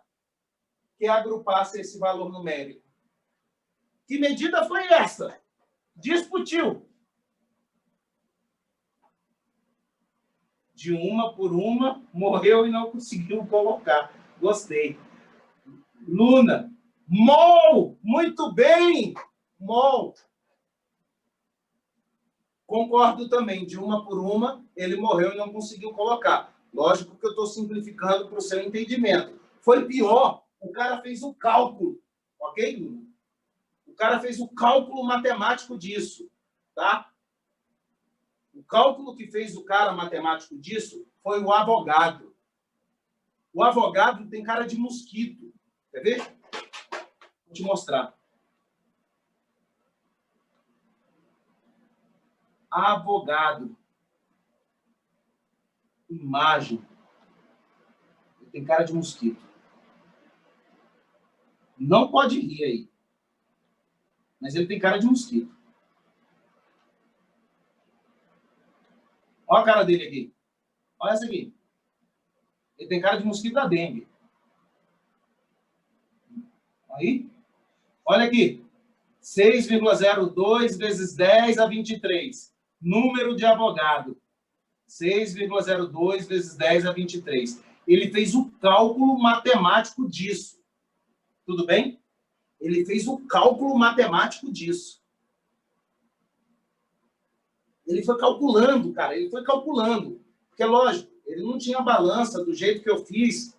que agrupasse esse valor numérico. Que medida foi essa? Discutiu. De uma por uma, morreu e não conseguiu colocar. Gostei. Luna. Mol! Muito bem! Mol. Concordo também. De uma por uma, ele morreu e não conseguiu colocar. Lógico que eu estou simplificando para o seu entendimento. Foi pior. O cara fez o cálculo. Ok, Luna? O cara fez o cálculo matemático disso. Tá? O cálculo que fez o cara matemático disso foi o Avogadro. O Avogadro tem cara de mosquito. Quer ver? Vou te mostrar. Avogadro. Imagem. Ele tem cara de mosquito. Não pode rir aí. Mas ele tem cara de mosquito. Olha a cara dele aqui. Olha essa aqui. Ele tem cara de mosquito da dengue. Aí. Olha aqui. 6,02 vezes 10 a 23. Número de Avogadro. 6,02 vezes 10 a 23. Ele fez o cálculo matemático disso. Tudo bem? Ele fez o cálculo matemático disso. Ele foi calculando, cara. Ele foi calculando. Porque, lógico, ele não tinha balança do jeito que eu fiz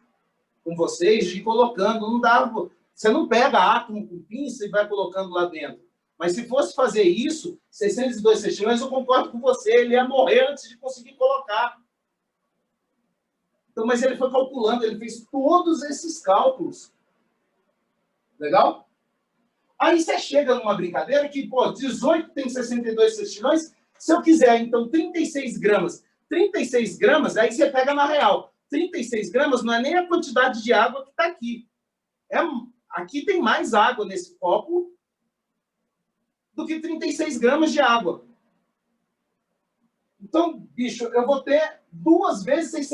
com vocês, de ir colocando. Não dava. Você não pega átomo com pinça e vai colocando lá dentro. Mas se fosse fazer isso, 602 sextilhões, eu concordo com você. Ele ia morrer antes de conseguir colocar. Então, mas ele foi calculando. Ele fez todos esses cálculos. Legal? Aí você chega numa brincadeira que, pô, 18 tem 62 sextilhões. Se eu quiser, então, 36 gramas. 36 gramas, aí você pega na real. 36 gramas não é nem a quantidade de água que está aqui. Aqui tem mais água nesse copo do que 36 gramas de água. Então, bicho, eu vou ter 2 vezes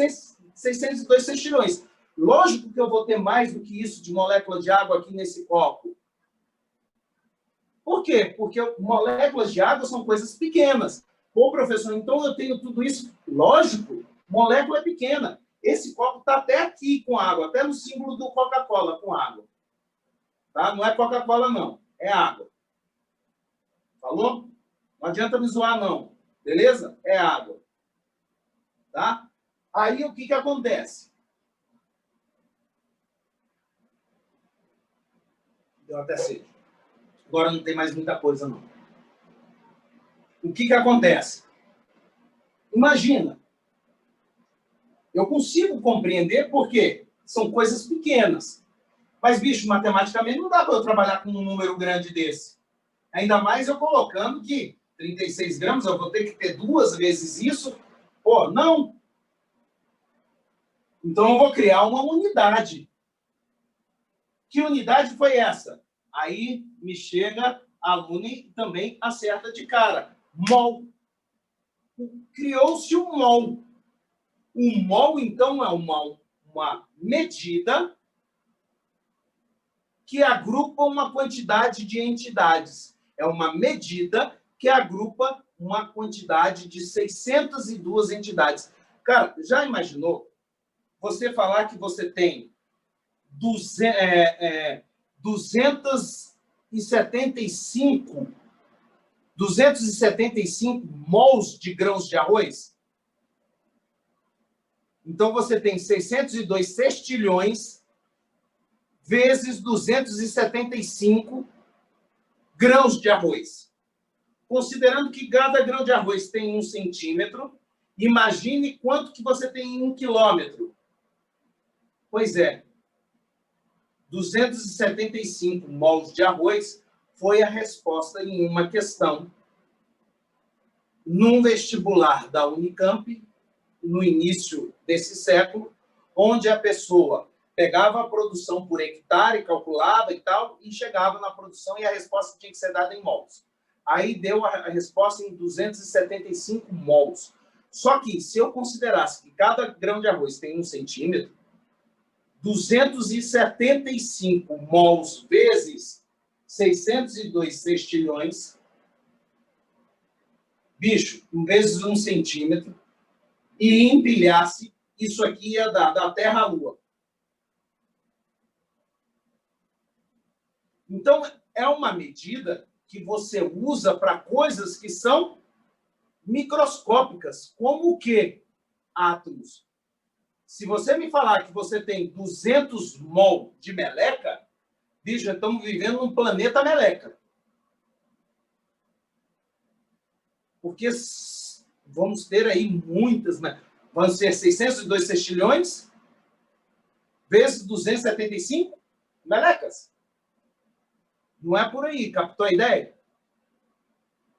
602 sextilhões. Lógico que eu vou ter mais do que isso de molécula de água aqui nesse copo. Por quê? Porque moléculas de água são coisas pequenas. Pô, professor, então eu tenho tudo isso. Lógico, molécula é pequena. Esse copo está até aqui com água, até no símbolo do Coca-Cola com água. Tá? Não é Coca-Cola, não. É água. Falou? Não adianta me zoar, não. Beleza? É água. Tá? Aí, o que acontece? Deu até sede. Agora não tem mais muita coisa, não. O que acontece? Imagina. Eu consigo compreender porque são coisas pequenas. Mas, bicho, matematicamente não dá para eu trabalhar com um número grande desse. Ainda mais eu colocando que 36 gramas, eu vou ter que ter 2 vezes isso. Pô, não. Então, eu vou criar uma unidade. Que unidade foi essa? Aí me chega a aluna e também acerta de cara. Mol. Criou-se um mol. Um mol, então, é uma medida que agrupa uma quantidade de entidades. É uma medida que agrupa uma quantidade de 602 entidades. Cara, já imaginou você falar que você tem 275 mols de grãos de arroz? Então, você tem 602 sextilhões vezes 275 grãos de arroz. Considerando que cada grão de arroz tem 1 centímetro, imagine quanto que você tem em 1 quilômetro. Pois é, 275 mols de arroz foi a resposta em uma questão num vestibular da Unicamp, no início desse século, onde a pessoa pegava a produção por hectare, calculava e tal, e chegava na produção e a resposta tinha que ser dada em mols. Aí deu a resposta em 275 mols. Só que, se eu considerasse que cada grão de arroz tem 1 centímetro, 275 mols vezes 602 sextilhões, bicho, vezes 1 centímetro, e empilhasse, isso aqui ia dar da Terra à Lua. Então, é uma medida que você usa para coisas que são microscópicas, como o quê? Átomos. Se você me falar que você tem 200 mol de meleca, bicho, estamos vivendo num planeta meleca. Porque vamos ter aí muitas, né? Vão ser 602 sextilhões vezes 275 melecas. Não é por aí, captou a ideia?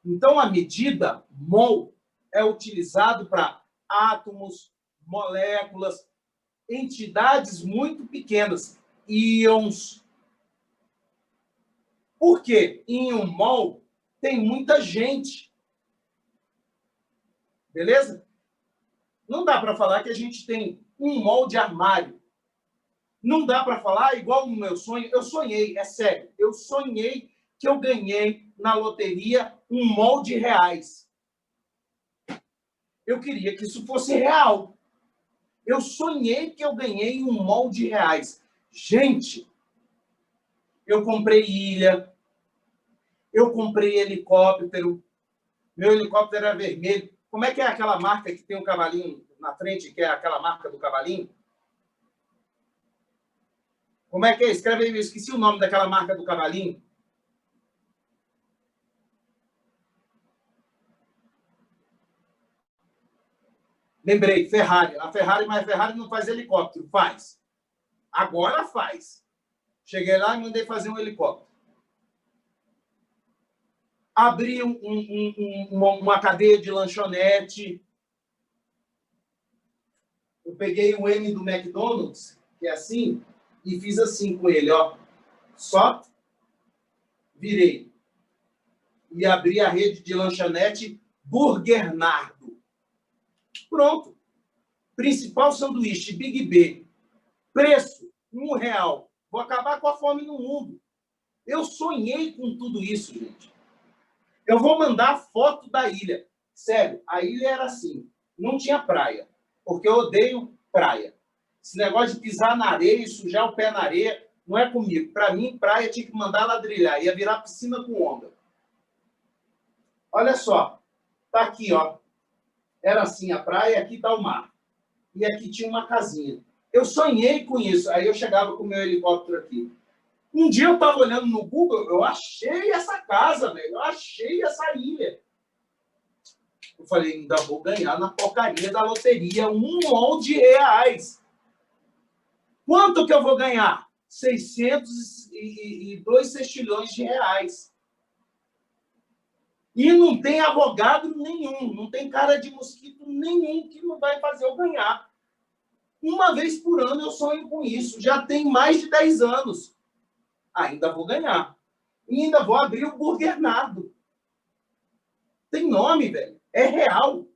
Então, a medida mol é utilizado para átomos, moléculas, entidades muito pequenas, íons. Por quê? Em 1 mol tem muita gente. Beleza? Não dá para falar que a gente tem 1 mol de armário. Não dá para falar igual no meu sonho. Eu sonhei, é sério. Eu sonhei que eu ganhei na loteria 1 mol de reais. Eu queria que isso fosse real. Eu sonhei que eu ganhei 1 mol de reais. Gente, eu comprei ilha, eu comprei helicóptero, meu helicóptero era vermelho. Como é que é aquela marca que tem um cavalinho na frente, que é aquela marca do cavalinho? Como é que é? Escreve aí, eu esqueci o nome daquela marca do cavalinho. Lembrei, Ferrari. A Ferrari, mas a Ferrari não faz helicóptero. Faz. Agora faz. Cheguei lá e mandei fazer um helicóptero. Abri uma cadeia de lanchonete. Eu peguei o M do McDonald's, que é assim, e fiz assim com ele, ó. Só virei. E abri a rede de lanchonete Burgernardo. Pronto. Principal sanduíche, Big B. Preço, R$1. Vou acabar com a fome no mundo. Eu sonhei com tudo isso, gente. Eu vou mandar foto da ilha. Sério, a ilha era assim. Não tinha praia, porque eu odeio praia. Esse negócio de pisar na areia e sujar o pé na areia não é comigo. Para mim, praia tinha que mandar ladrilhar. Ia virar piscina com onda. Olha só. Tá aqui, ó. Era assim a praia, aqui tá o mar. E aqui tinha uma casinha. Eu sonhei com isso. Aí eu chegava com o meu helicóptero aqui. Um dia eu estava olhando no Google, eu achei essa casa, velho. Eu achei essa ilha. Eu falei, ainda vou ganhar na porcaria da loteria 1 mol de reais. Quanto que eu vou ganhar? 602 sextilhões de reais. E não tem advogado nenhum, não tem cara de mosquito nenhum que não vai fazer eu ganhar. Uma vez por ano eu sonho com isso. Já tem mais de 10 anos. Ainda vou ganhar. E ainda vou abrir o Burgernardo. Tem nome, velho. É real.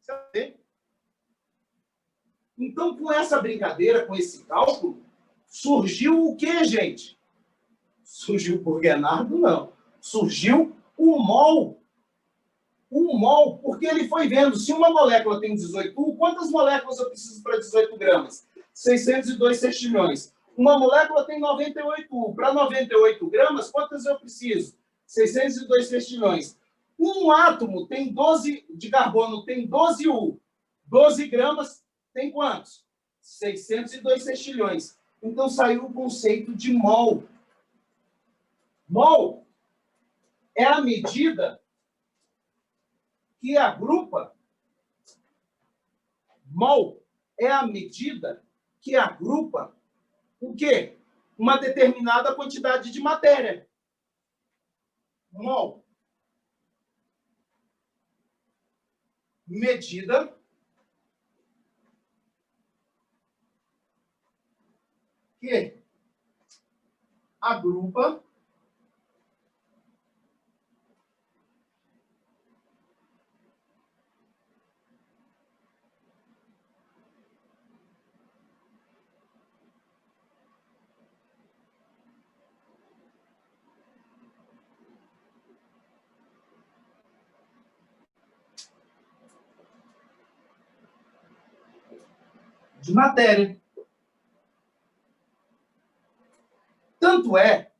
Sabe? Então, com essa brincadeira, com esse cálculo, surgiu o quê, gente? Surgiu o Burgernardo, não. Surgiu o mol. O mol, porque ele foi vendo, se uma molécula tem 18 U, quantas moléculas eu preciso para 18 gramas? 602 sextilhões. Uma molécula tem 98 U. Para 98 gramas, quantas eu preciso? 602 sextilhões. Um átomo tem 12 de carbono, tem 12 U. 12 gramas tem quantos? 602 sextilhões. Então saiu o conceito de mol. Mol é a medida que agrupa. Mol é a medida que agrupa o quê? Uma determinada quantidade de matéria. mol. Medida que agrupa de matéria. Tanto é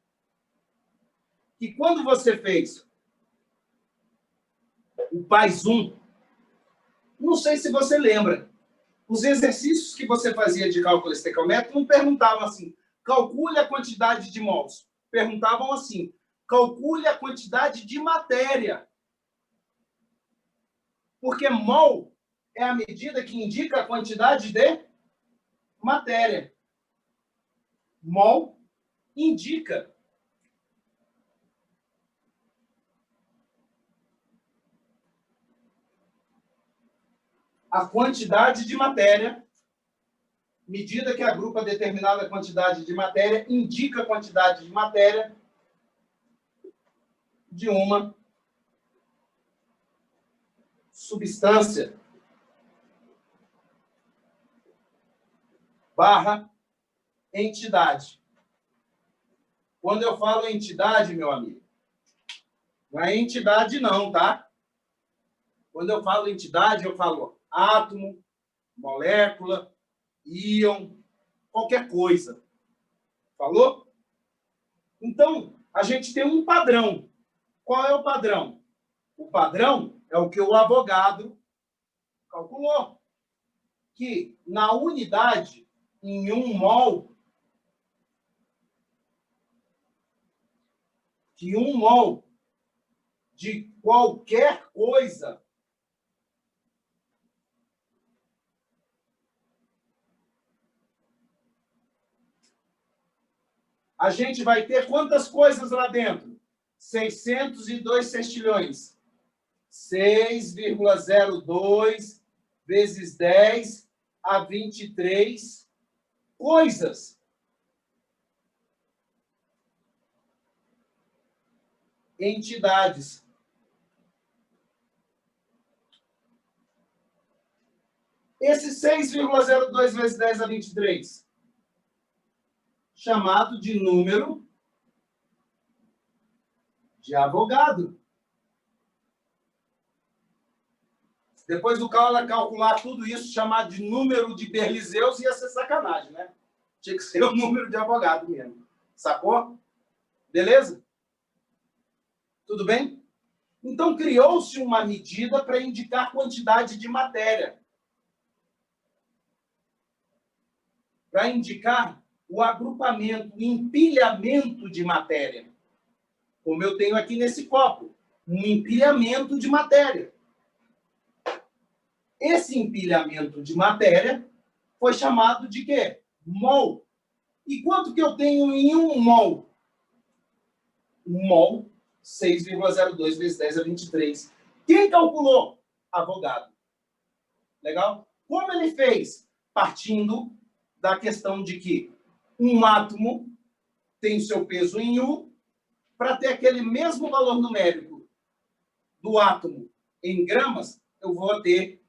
que quando você fez o PAIS 1, não sei se você lembra, os exercícios que você fazia de cálculo estequiométrico não perguntavam assim, calcule a quantidade de mols. Perguntavam assim, calcule a quantidade de matéria. Porque mol é a medida que indica a quantidade de matéria. Mol indica a quantidade de matéria, medida que agrupa determinada quantidade de matéria, indica a quantidade de matéria de uma substância barra entidade. Quando eu falo entidade, meu amigo, não é entidade não, tá? Quando eu falo entidade, eu falo átomo, molécula, íon, qualquer coisa. Falou? Então, a gente tem um padrão. Qual é o padrão? O padrão é o que o Avogadro calculou. Que na unidade, em 1 mol, que 1 mol de qualquer coisa a gente vai ter quantas coisas lá dentro? 602 sextilhões. 6,02 vezes 10 a 23 coisas. Entidades. Esse 6,02 vezes 10 a 23, chamado de número de Avogadro. Depois do cara calcular tudo isso, chamar de número de Berliseus, ia ser sacanagem, né? Tinha que ser o número de Avogadro mesmo. Sacou? Beleza? Tudo bem? Então, criou-se uma medida para indicar quantidade de matéria. Para indicar o agrupamento, o empilhamento de matéria. Como eu tenho aqui nesse copo. Um empilhamento de matéria. Esse empilhamento de matéria foi chamado de quê? Mol. E quanto que eu tenho em 1 mol? 1 mol, 6,02 vezes 10 a 23. Quem calculou? Avogadro. Legal? Como ele fez? Partindo da questão de que um átomo tem seu peso em U, para ter aquele mesmo valor numérico do átomo em gramas, eu vou ter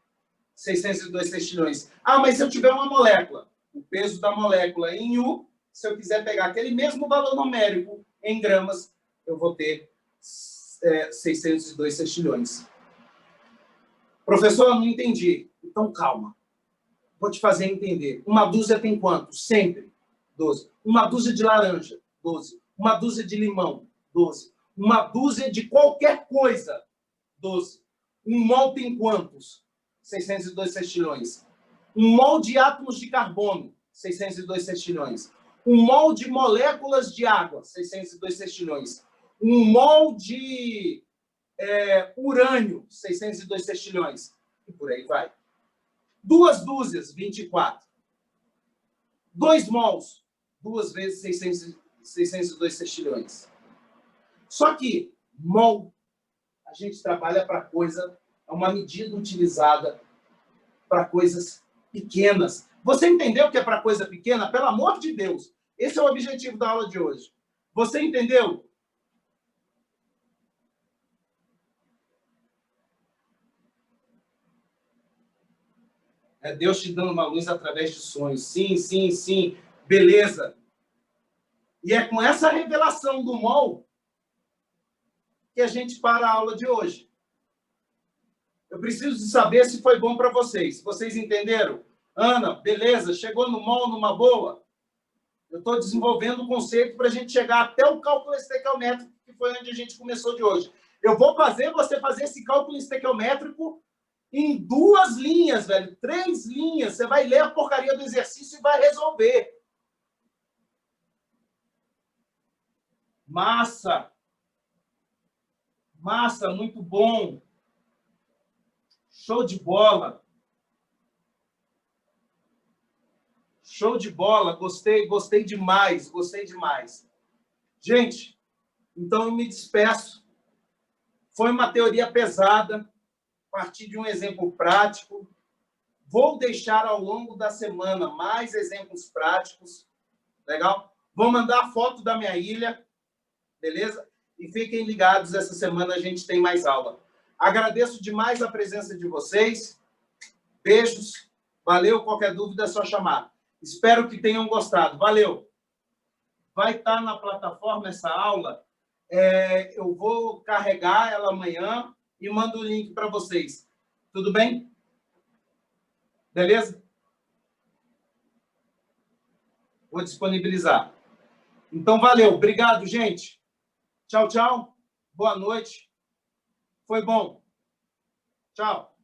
602 sextilhões. Ah, mas se eu tiver uma molécula, o peso da molécula em U, se eu quiser pegar aquele mesmo valor numérico em gramas, eu vou ter 602 sextilhões. Professor, eu não entendi. Então, calma. Vou te fazer entender. Uma dúzia tem quanto? Sempre 12. Uma dúzia de laranja, 12. Uma dúzia de limão, 12. Uma dúzia de qualquer coisa, 12. Um mol tem quantos? 602 sextilhões. Um mol de átomos de carbono, 602 sextilhões. Um mol de moléculas de água, 602 sextilhões. Um mol de urânio, 602 sextilhões. E por aí vai. 2 dúzias, 24. 2 mols, 2 vezes 602 sextilhões. Só que MOL. A gente trabalha para coisa, é uma medida utilizada para coisas pequenas. Você entendeu o que é para coisa pequena? Pelo amor de Deus. Esse é o objetivo da aula de hoje. Você entendeu? É Deus te dando uma luz através de sonhos. Sim, sim, sim. Beleza. E é com essa revelação do MOL que a gente para a aula de hoje. Eu preciso de saber se foi bom para vocês. Vocês entenderam? Ana, beleza, chegou no MOL numa boa? Eu estou desenvolvendo um conceito para a gente chegar até o cálculo estequiométrico, que foi onde a gente começou de hoje. Eu vou fazer você fazer esse cálculo estequiométrico em 2 linhas, velho. 3 linhas. Você vai ler a porcaria do exercício e vai resolver. Massa. Massa, muito bom. Show de bola. Show de bola. Gostei demais. Gostei demais. Gente, então eu me despeço. Foi uma teoria pesada, a partir de um exemplo prático. Vou deixar ao longo da semana mais exemplos práticos. Legal? Vou mandar foto da minha ilha. Beleza? E fiquem ligados, essa semana a gente tem mais aula. Agradeço demais a presença de vocês. Beijos. Valeu. Qualquer dúvida é só chamar. Espero que tenham gostado. Valeu. Vai estar na plataforma essa aula. Eu vou carregar ela amanhã e mando o link para vocês. Tudo bem? Beleza? Vou disponibilizar. Então, valeu. Obrigado, gente. Tchau, tchau. Boa noite. Foi bom. Tchau.